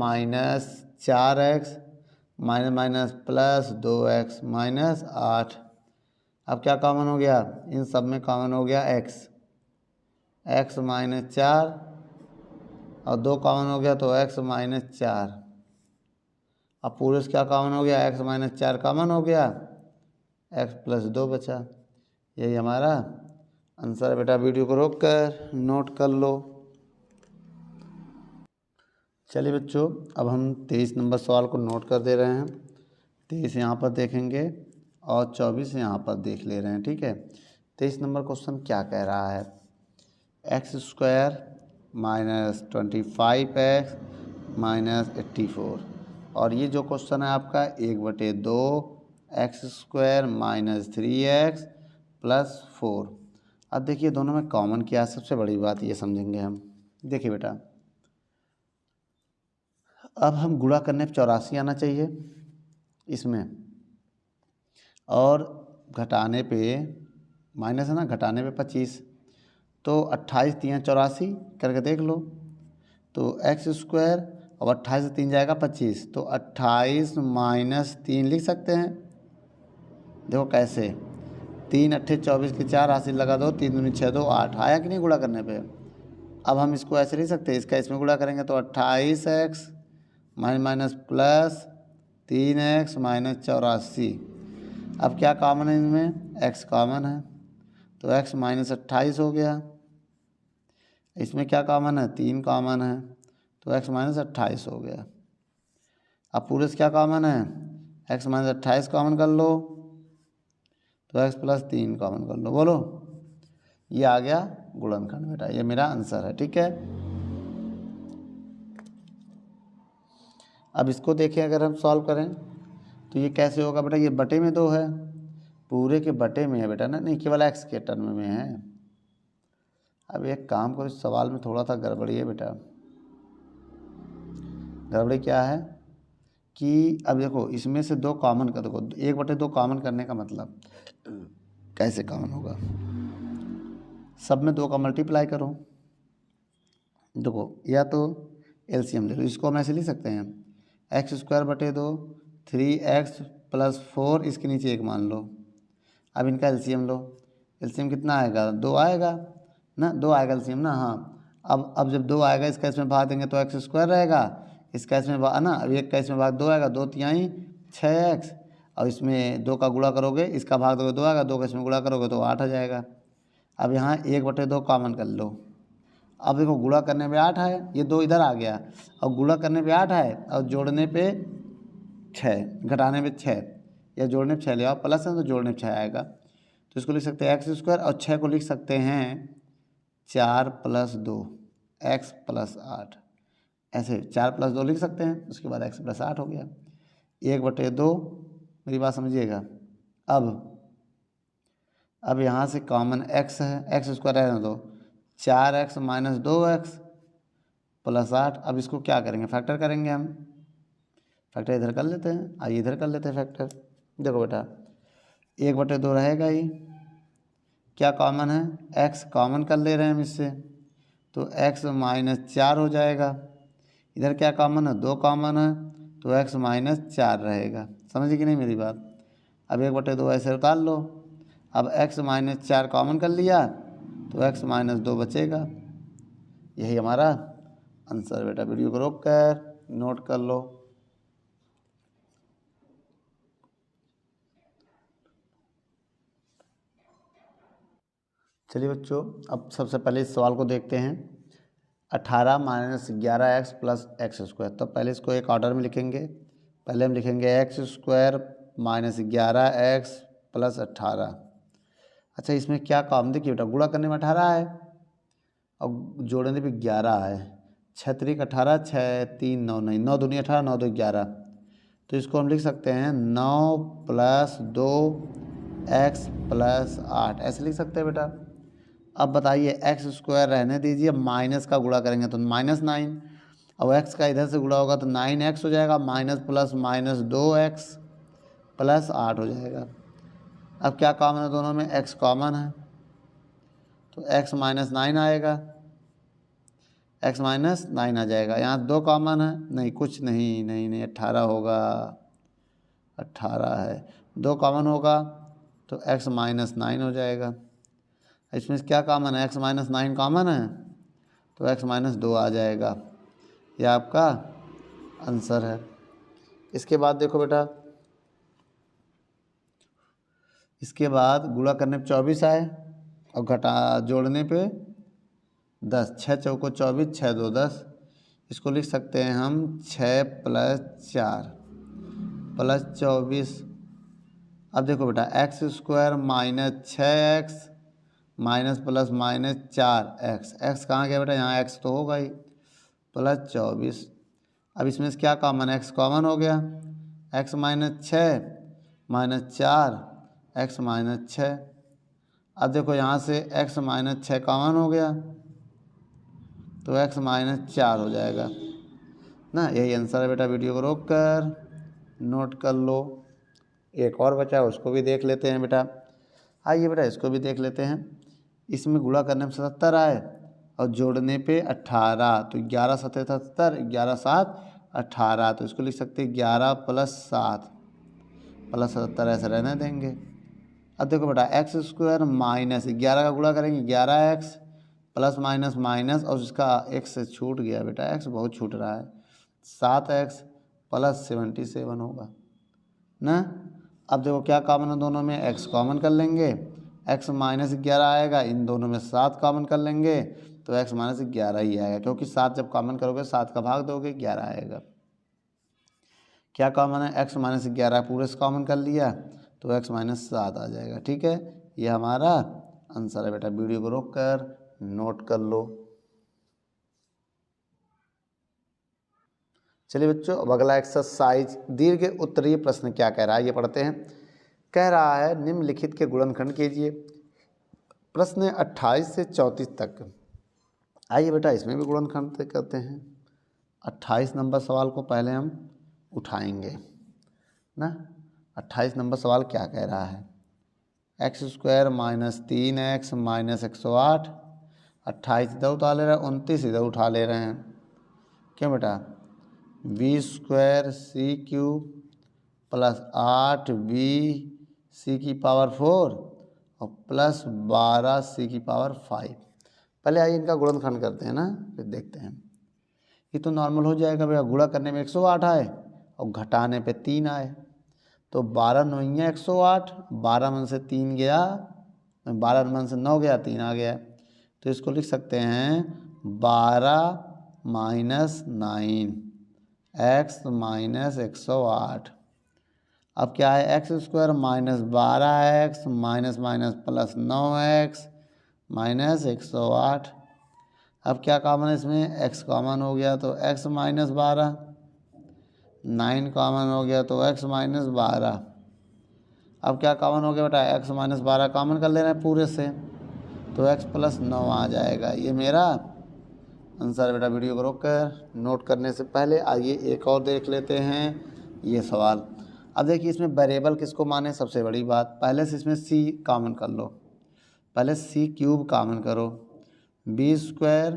4x plus 2x - 8। अब क्या कॉमन हो गया, इन सब में कॉमन हो गया x - 4 और 2 कॉमन हो गया तो x - 4। अब पूरे से क्या कॉमन हो गया, x - 4 कॉमन हो गया, x + 2 बचा। यही हमारा आंसर है बेटा। वीडियो को रोक कर नोट कर लो। चलिए बच्चों, अब हम 23 नंबर सवाल को नोट कर दे रहे हैं। 23 यहाँ पर देखेंगे और 24 यहाँ पर देख ले रहे हैं। ठीक है, 23 नंबर क्वेश्चन क्या कह रहा है, x² - 25x - 84। और ये जो क्वेश्चन है आपका 1/2 x² - 3x + 4। अब देखिए दोनों में कॉमन क्या है, सबसे बड़ी बात ये समझेंगे हम। देखिए बेटा, अब हम गुणा करने पे 84 आना चाहिए इसमें, और घटाने पे माइनस है ना, घटाने पे 25, तो 28 3 84 करके देख लो। तो x² और 28 से 3 जाएगा 25, तो 28 - 3 लिख सकते हैं। देखो कैसे, 3 8 24 के 4 हासिल लगा दो, 3 दूनी 6 2 8, आया कि नहीं गुणा करने पे। अब हम इसको ऐसे लिख सकते हैं, इसका इसमें गुणा करेंगे तो 28x माइनस प्लस 3x - 84। अब क्या कॉमन है इनमें, x कॉमन है तो x - 28 हो गया। इसमें क्या कॉमन है, 3 कॉमन है तो x - 28 हो गया। अब पूरे से क्या कॉमन है, x - 28 कॉमन कर लो तो x + 3 कॉमन कर लो। बोलो, ये आ गया गुणनखंड बेटा, ये मेरा आंसर है। ठीक है, अब इसको देखें, अगर हम सॉल्व करें तो ये कैसे होगा बेटा, ये बटे में 2 है, पूरे के बटे में है बेटा ना, नहीं केवल x के टर्म में है। अब एक काम करो, इस सवाल में थोड़ा सा गड़बड़ी है बेटा। गड़बड़ी क्या है कि अब देखो, इसमें से 2 कॉमन कर, देखो 1/2 कॉमन करने का मतलब कैसे कॉमन होगा, सब में 2 का मल्टीप्लाई करो। देखो, या तो एलसीएम ले लो, इसको हम ऐसे लिख सकते हैं, x² / 2 3x + 4, इसके नीचे 1 मान लो। अब इनका एलसीएम लो, एलसीएम कितना आएगा, 2 आएगा ना, 2 आएगा एलसीएम ना। हाँ, अब जब 2 आएगा, इसका इसमें भाग देंगे तो x² रहेगा, इसका इसमें भाग ना, अब 1 का इसमें भाग 2 आएगा, 2 तिहाई 6x और इसमें 2 का गुणा करोगे, इसका भाग दोगे 2 आएगा, 2 का इसमें गुणा करोगे तो 8 आ जाएगा। अब यहाँ 1/2 कॉमन कर लो। अब देखो गुणा करने पे 8 है, ये 2 इधर आ गया, और गुणा करने पे 8 है और जोड़ने पे 6, घटाने पे 6, या जोड़ने पे 6 ले आओ, प्लस है तो जोड़ने पे 6 आएगा। तो इसको लिख सकते हैं x² और 6 को लिख सकते हैं 4 + 2 x + 8, ऐसे 4 + 2 लिख सकते हैं। उसके बाद x + 8 हो गया 1/2। मेरी बात समझिएगा। अब यहाँ से कॉमन x है, x² रहने दो, 4x - 2x + 8। अब इसको क्या करेंगे, फैक्टर करेंगे हम। फैक्टर इधर कर लेते हैं, आइए इधर कर लेते हैं फैक्टर। देखो बेटा 1/2 रहेगा ही, क्या कॉमन है, x कॉमन कर ले रहे हैं हम इससे, तो x - 4 हो जाएगा। इधर क्या कॉमन है, 2 कॉमन है, तो x - 4 रहेगा। समझिए कि नहीं मेरी बात। अब 1/2 ऐसे उतार लो। अब x - 4 कॉमन कर लिया तो x - 2 बचेगा। यही हमारा आंसर बेटा। वीडियो को रोक कर नोट कर लो। चलिए बच्चों, अब सबसे पहले इस सवाल को देखते हैं। 18 - 11x + x²। तो पहले इसको एक ऑर्डर में लिखेंगे। पहले हम लिखेंगे x² - 11x + 18। अच्छा, इसमें क्या काम, देखिए बेटा गुणा करने में 18 है और जोड़ने पे 11 है। 6 × 18, 6 × 3 = 9, 9 दूनी 18, 9 2 11। तो इसको हम लिख सकते हैं 9 + 2x + 8, ऐसे लिख सकते हैं बेटा। अब बताइए x² रहने दीजिए, माइनस का गुणा करेंगे तो -9, और x का इधर से गुणा होगा तो 9x हो जाएगा, माइनस प्लस माइनस 2x + 8 हो जाएगा। अब क्या कॉमन है दोनों में, x कॉमन है तो x - 9 आएगा, x - 9 आ जाएगा। यहाँ 2 कॉमन है, नहीं कुछ नहीं, नहीं नहीं 18 होगा, 18 है। 2 कॉमन होगा तो x - 9 हो जाएगा। इसमें क्या कॉमन है, x - 9 कॉमन है तो x - 2 आ जाएगा। यह आपका आंसर है। इसके बाद देखो बेटा, इसके बाद गुणा करने पे 24 आए और घटा जोड़ने पे 10, 6 चौको 24, 6 2 10। इसको लिख सकते हैं हम 6 + 4 + 24। अब देखो बेटा x² - 6x minus plus minus 4x, x कहाँ गया बेटा, यहाँ x तो होगा ही, + 24। अब इसमें से क्या कॉमन है, x कॉमन हो गया, x - 6 - 4 x - 6। अब देखो यहाँ से x - 6 कॉमन हो गया तो x - 4 हो जाएगा ना। यही आंसर है बेटा। वीडियो को रोक कर नोट कर लो। एक और बचा है, उसको भी देख लेते हैं बेटा। आइए बेटा इसको भी देख लेते हैं। इसमें गुणा करने में 77 आए और जोड़ने पे 18, तो 11 × 7 = 77, 11 × 7 = 18। तो इसको लिख सकते हैं 11 + 7 + 77, ऐसे रहने देंगे। अब देखो बेटा x² माइनस 11 का गुणा करेंगे 11x प्लस माइनस माइनस, और उसका x से छूट गया बेटा, x बहुत छूट रहा है, 7x + 77 होगा ना। अब देखो क्या कॉमन है दोनों में, x कॉमन कर लेंगे, x - 11 आएगा, इन दोनों में 7 कॉमन कर लेंगे तो x - 11 ही आएगा, क्योंकि 7 जब कॉमन करोगे 7 का भाग दोगे 11 आएगा। क्या कॉमन है, x - 11 पूरे से कॉमन कर लिया तो x - 7 आ जाएगा। ठीक है, ये हमारा आंसर है बेटा। वीडियो को रोक कर नोट कर लो। चलिए बच्चों, अब अगला एक्सरसाइज, दीर्घ उत्तरीय प्रश्न क्या कह रहा है ये पढ़ते हैं। कह रहा है निम्नलिखित के गुणनखंड कीजिए। प्रश्न 28 से 34 तक। आइए बेटा इसमें भी गुणनखंड करते हैं। 28 नंबर सवाल को पहले हम उठाएंगे ना। 28 नंबर सवाल क्या कह रहा है, x² - 3x - 108। 28 इधर उठा ले रहे हैं, 29 इधर उठा ले रहे हैं, क्यों बेटा, v² c³ + 8v⁴ और +12c⁵। पहले आइए इनका गुणनखंड करते हैं ना, फिर देखते हैं। ये तो नॉर्मल हो जाएगा भैया, गुणा करने में 108 आए और घटाने पे 3 आए, तो 12 9 108, 12 में से 3 गया, 12 में से 9 गया, 3 आ गया, तो इसको लिख सकते हैं 12 माइनस 9 एक्स माइनस 108। अब क्या है, x square minus 12x minus minus plus 9x minus 108। अब क्या कॉमन है इसमें, x कॉमन हो गया तो x माइनस 12, 9 कॉमन हो गया तो x माइनस 12। अब क्या कॉमन हो गया बेटा, x माइनस 12 कॉमन कर ले रहे हैं पूरे से, तो x प्लस 9 आ जाएगा। ये मेरा आंसर है बेटा। वीडियो को रोक कर नोट करने से पहले आइए एक और देख लेते हैं ये सवाल। अब देखिए इसमें वेरिएबल किसको माने, सबसे बड़ी बात, पहले से इसमें c कॉमन कर लो, पहले c क्यूब कॉमन करो, b square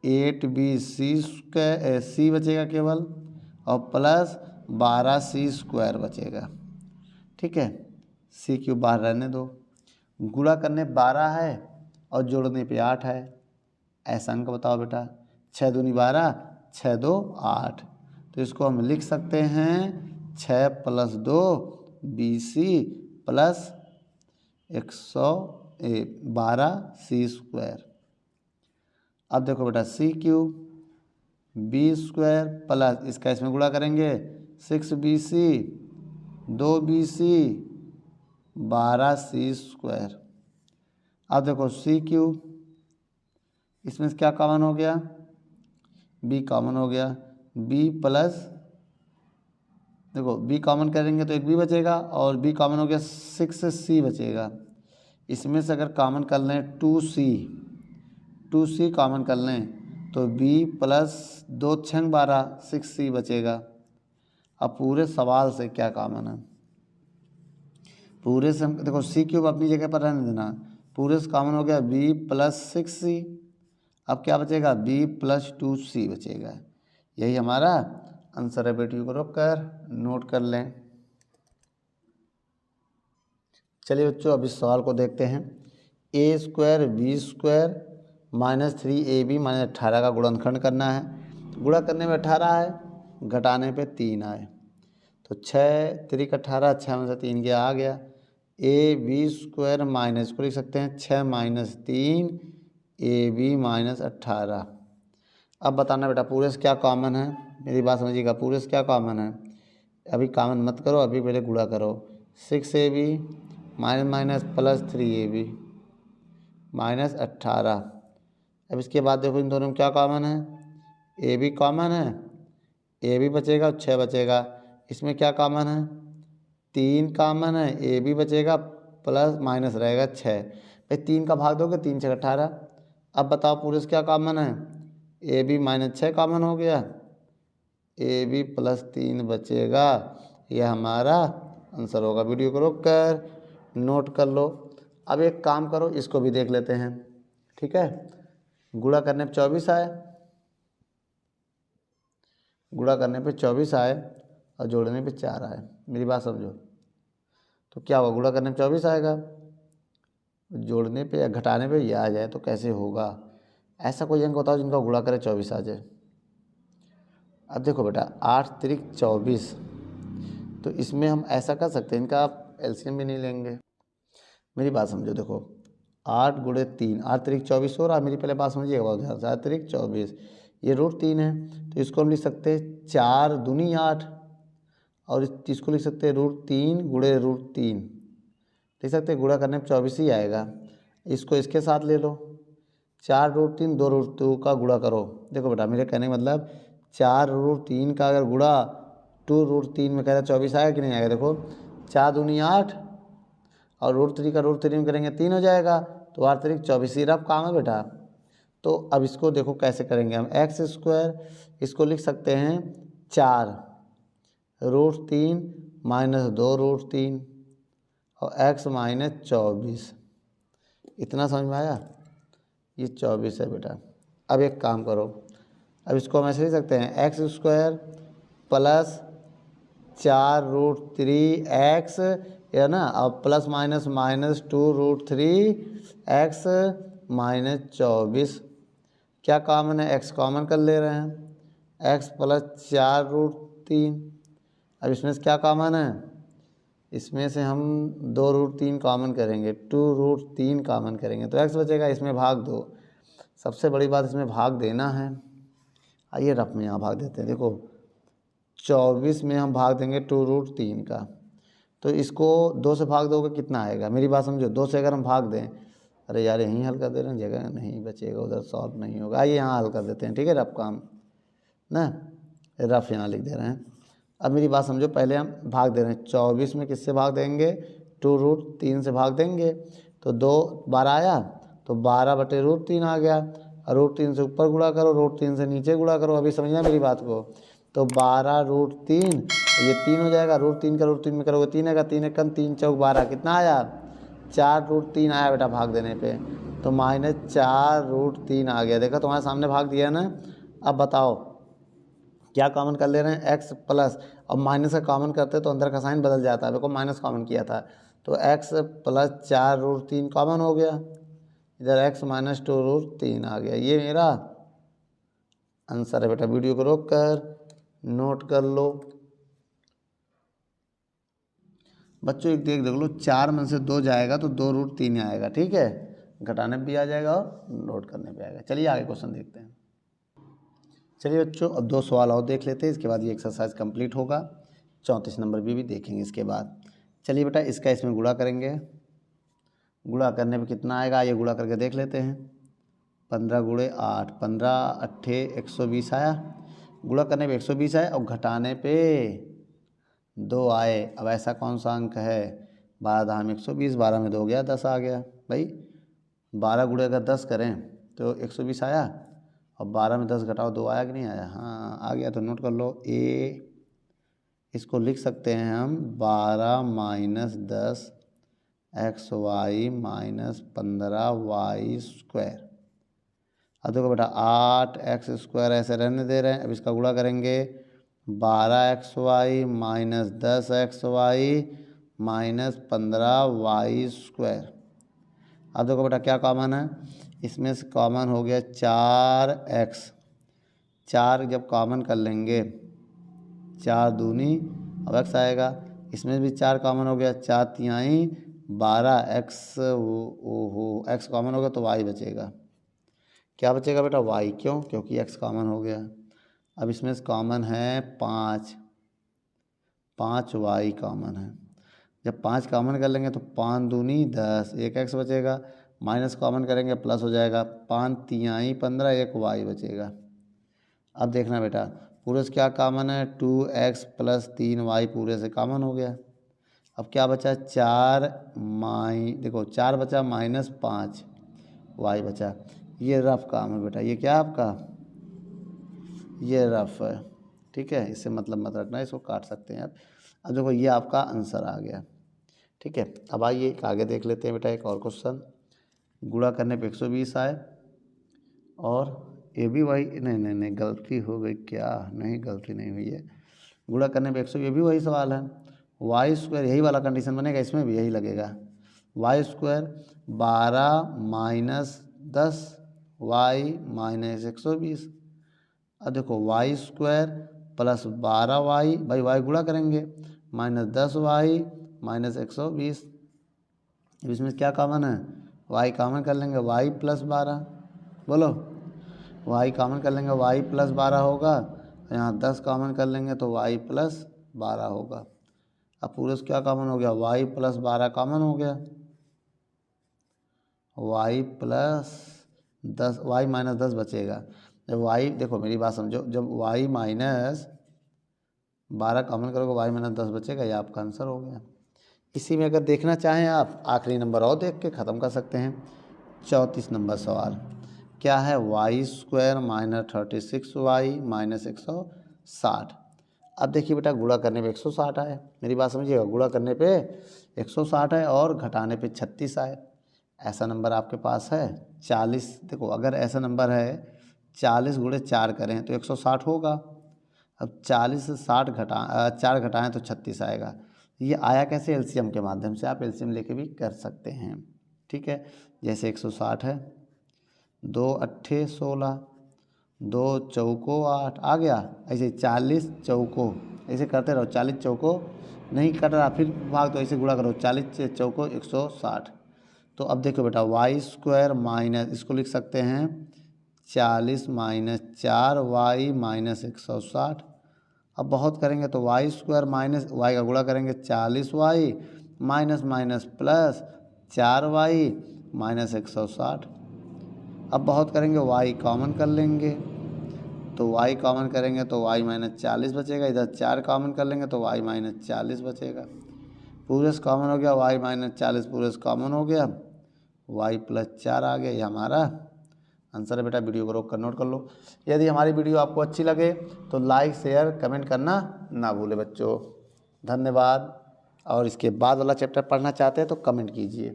8bc square c बचेगा केवल, और प्लस 12c स्क्वायर बचेगा। ठीक है, c क्यूब बाहर रहने दो, गुणा करने 12 है और जोड़ने पे 8 है, ऐसा अंक बताओ बेटा। 6 दूनी 12, 6 2 8, तो इसको हम लिख सकते हैं 6 plus 2 BC plus 112c square. अब देखो बेटा c cube b square plus इसका इसमें गुणा करेंगे 6bc 2bc 12c स्क्वायर। अब देखो c क्यूब, इसमें से क्या कॉमन हो गया, b कॉमन हो गया, b प्लस, देखो b कॉमन करेंगे तो एक b बचेगा और b कॉमन हो गया 6c बचेगा। इसमें से अगर कॉमन कर लें 2c कॉमन कर लें तो b प्लस 2 6 12 6c बचेगा। अब पूरे सवाल से क्या कॉमन है, पूरे से हम देखो c क्यूब अपनी जगह पर रहने देना, पूरे से कॉमन हो गया b प्लस 6c। अब क्या बचेगा, b प्लस 2c बचेगा। यही हमारा आंसर है। वीडियो को रोक कर नोट कर लें। चलिए बच्चों अब इस सवाल को देखते हैं। A square B square minus 3ab minus 18 का गुणनखंड करना है। गुणा करने में 18 है, घटाने पे 3 आए, तो 6 3 18, 6 में से 3 गया, आ गया। ए बी स्क्वायर माइनस को लिख सकते हैं 6 माइनस 3 ab माइनस 18। अब बताना बेटा पूरे से क्या कॉमन है, मेरी बात समझिएगा, पूरे से क्या कॉमन है। अभी कॉमन मत करो, अभी पहले गुणा करो। 6ab minus minus plus 3ab minus 18। अब इसके बाद देखो इन दोनों में क्या कॉमन है, ए बी कॉमन है, ए बी बचेगा और 6 बचेगा। इसमें क्या कॉमन है, 3 कॉमन है, ए बी बचेगा प्लस माइनस रहेगा 6। भाई 3 का भाग दोगे 3 6 18। अब बताओ पूरे से क्या कॉमन है, ए बी माइनस 6 कॉमन हो गया, ए बी प्लस 3 बचेगा। यह हमारा आंसर होगा। वीडियो को रोक कर नोट कर लो। अब एक काम करो, इसको भी देख लेते हैं। ठीक है, गुणा करने पे 24 आए, गुणा करने पे 24 आए और जोड़ने पे 4 आए। मेरी बात समझो, तो क्या होगा, गुणा करने पे 24 आएगा, जोड़ने पे या घटाने पे ये आ जाए, तो कैसे होगा। ऐसा कोई अंक बताओ जिनका गुणा करे 24 आ जाए। अब देखो बेटा 8 त्रिक 24, तो इसमें हम ऐसा कर सकते हैं, इनका आप एलसीएम भी नहीं लेंगे। मेरी बात समझो, देखो 8 गुणे 3, 8 त्रिक 24 हो रहा है। मेरी पहले बात समझिएगा बहुत ध्यान से, 8 त्रिक 24, ये √3 है, तो इसको हम लिख सकते हैं 4 दूनी 8, और इसको लिख सकते हैं √3 गुणे √3, लिख सकते हैं। गुणा करने में 24 ही आएगा। इसको इसके साथ ले लो, 4 √3 2 √2 का गुणा करो। देखो बेटा मेरे कहने का मतलब 4 √3 का अगर गुणा 2 √3 में कह रहा 24 आएगा कि नहीं आएगा। देखो 4 दूनी 8 और √3 का √3 में करेंगे 3 हो जाएगा, तो 8 त्रिक 24 ही रफ काम है बेटा। तो अब इसको देखो कैसे करेंगे हम, एक्स स्क्वायर इसको लिख सकते हैं 4 √3 माइनस 2 √3 और x माइनस 24। इतना समझ में आया, ये 24 है बेटा। अब एक काम करो, अब इसको हम ऐसे लिख सकते हैं एक्स स्क्वायर प्लस 4 √3 x, है ना, अब plus minus minus 2 √3 x minus 24। क्या कॉमन है, x कॉमन कर ले रहे हैं, x प्लस 4 √3। अब इसमें से क्या कॉमन है, इसमें से हम 2√3 कॉमन करेंगे, 2√3 कॉमन करेंगे तो x बचेगा, इसमें भाग 2। सबसे बड़ी बात इसमें भाग देना है। आइए रफ में यहाँ भाग देते हैं। देखो 24 में हम भाग देंगे 2√3 का, तो इसको 2 से भाग दोगे कितना आएगा, मेरी बात समझो। 2 से अगर हम भाग दें, अरे यार यहीं हल कर दे रहे हैं, जगह नहीं बचेगा, उधर सॉल्व नहीं होगा। आइए यहाँ हल कर देते हैं, ठीक है। रफ काम ना, रफ यहाँ लिख दे रहे हैं। अब मेरी बात समझो, पहले हम भाग दे रहे हैं। 24 में किससे भाग देंगे, 2√3 से भाग देंगे, तो 2 12 आया, तो 12/√3 आ गया। और √3 से ऊपर गुणा करो, √3 से नीचे गुणा करो। अभी समझना मेरी बात को। तो 12√3 ये 3 हो जाएगा, √3 का √3 में करोगे 3 आएगा, 3 एकम 3 चौक 12, कितना आया 4√3 आया बेटा भाग देने पे, तो -4√3 आ गया। देखो तुम्हारे सामने भाग दिया ना। अब बताओ क्या कॉमन कर ले रहे हैं, x प्लस, अब माइनस का कॉमन करते तो अंदर का साइन बदल जाता है। देखो माइनस कॉमन किया था तो x प्लस 4√3 कॉमन हो गया, इधर x माइनस 2√3 आ गया। ये मेरा आंसर है बेटा। वीडियो को रोक कर नोट कर लो बच्चों। एक देख लो, 4 में से 2 जाएगा तो 2√3 आएगा, ठीक है। घटाने पे भी आ जाएगा और नोट करने पे आएगा। चलिए आगे क्वेश्चन देखते हैं। चलिए बच्चों अब 2 सवाल और देख लेते हैं, इसके बाद ये एक्सरसाइज कंप्लीट होगा। 34 नंबर भी देखेंगे इसके बाद। चलिए बेटा इसका इसमें गुणा करेंगे। गुणा करने पे कितना आएगा, ये गुणा करके देख लेते हैं। 15 गुणे 8, 15 8 120 आया। गुणा करने पे 120 आया और घटाने पे 2 आए। अब ऐसा कौन सा अंक है, 12 धाम 120, 12 में 2 गया 10 आ गया। भाई 12 गुणे अगर 10 करें तो 120 आया, और 12 में 10 घटाओ 2 आया कि नहीं आया, हाँ आ गया। तो नोट कर लो ए, इसको लिख सकते हैं हम 12 माइनस 10 XY माइनस 15Y²। अब देखो बेटा 8x² ऐसे रहने दे रहे हैं। अब इसका गुणा करेंगे 12XY minus 10XY minus 15Y²। अब देखो बेटा क्या कॉमन है, इसमें से कॉमन हो गया 4x। 4 जब कॉमन कर लेंगे 4 दूनी, अब x आएगा। इसमें भी 4 कॉमन हो गया, 4 तिहाई 12x। ओहो x कॉमन हो गया तो y बचेगा। क्या बचेगा बेटा, y। क्यों, क्योंकि x कॉमन हो गया। अब इसमें से कॉमन है 5 y कॉमन है। जब 5 कॉमन कर लेंगे तो 5 दूनी 10, एक x बचेगा। माइनस कॉमन करेंगे प्लस हो जाएगा, 5 तिहाई 15, एक y बचेगा। अब देखना बेटा पूरे से क्या कॉमन है, 2x प्लस 3y पूरे से कॉमन हो गया। अब क्या बचा, 4 देखो 4 बचा माइनस 5 y बचा। ये रफ काम है बेटा, ये क्या आपका, ये रफ है, ठीक है। इससे मतलब मत रखना, इसको काट सकते हैं यार। अब देखो ये आपका आंसर आ गया, ठीक है। अब आइए आगे देख लेते हैं बेटा एक और क्वेश्चन। गुणा करने पे 120 आए और ये भी वही, नहीं गलती हो गई क्या, नहीं गलती नहीं हुई है। गुणा करने पे 100, ये भी वही सवाल है। y², यही वाला कंडीशन बनेगा, इसमें भी यही लगेगा। y² 12 minus 10 y minus 120। अब देखो y² प्लस 12y, भाई y गुणा करेंगे, माइनस 10y माइनस 120। अब इसमें क्या कॉमन है, y कॉमन कर लेंगे, y प्लस 12। बोलो y कॉमन कर लेंगे, y प्लस 12 होगा। यहाँ 10 कॉमन कर लेंगे तो y प्लस 12 होगा। अब पूरे से क्या कॉमन हो गया, y प्लस 12 कॉमन हो गया। y प्लस 10, y माइनस 10 बचेगा। जब y, देखो मेरी बात समझो, जब y माइनस 12 कॉमन करोगे y माइनस 10 बचेगा, ये आपका आंसर हो गया। इसी में अगर देखना चाहें आप, आखिरी नंबर और देख के ख़त्म कर सकते हैं। 34 नंबर सवाल क्या है, y² माइनस 36y माइनस 160। अब देखिए बेटा गुणा करने पे 160 आए, मेरी बात समझिएगा। गुणा करने पे 160 है और घटाने पे 36 आए। ऐसा नंबर आपके पास है 40। देखो अगर ऐसा नंबर है 40 गुणे 4 करें तो 160 होगा। अब 40 से 60 4 घटाएँ तो 36 आएगा। ये आया कैसे, एलसीएम के माध्यम से। आप एलसीएम लेके भी कर सकते हैं, ठीक है। जैसे 160 है, 2 अट्ठे 16, 2 चौको 8 आ गया। ऐसे 40 चौको, ऐसे करते रहो, 40 चौको नहीं कट रहा फिर भाग, तो ऐसे गुणा करो, 40 से चौको 160। तो अब देखो बेटा वाई स्क्वायर माइनस, इसको लिख सकते हैं 40 माइनस 4y माइनस 160। अब बहुत करेंगे तो वाई स्क्वायर माइनस वाई का गुणा करेंगे 40y minus minus plus 4y minus 160। अब बहुत करेंगे y कॉमन कर लेंगे, तो y कॉमन करेंगे तो y माइनस 40 बचेगा, इधर 4 कॉमन कर लेंगे तो y माइनस 40 बचेगा। पूरे से कॉमन हो गया, y माइनस 40 पूरे से कॉमन हो गया, y प्लस 4 आ गया। ये हमारा आंसर है बेटा। वीडियो को रोक कर नोट कर लो। यदि हमारी वीडियो आपको अच्छी लगे तो लाइक शेयर कमेंट करना ना भूले बच्चों। धन्यवाद। और इसके बाद वाला चैप्टर पढ़ना चाहते हैं तो कमेंट कीजिए।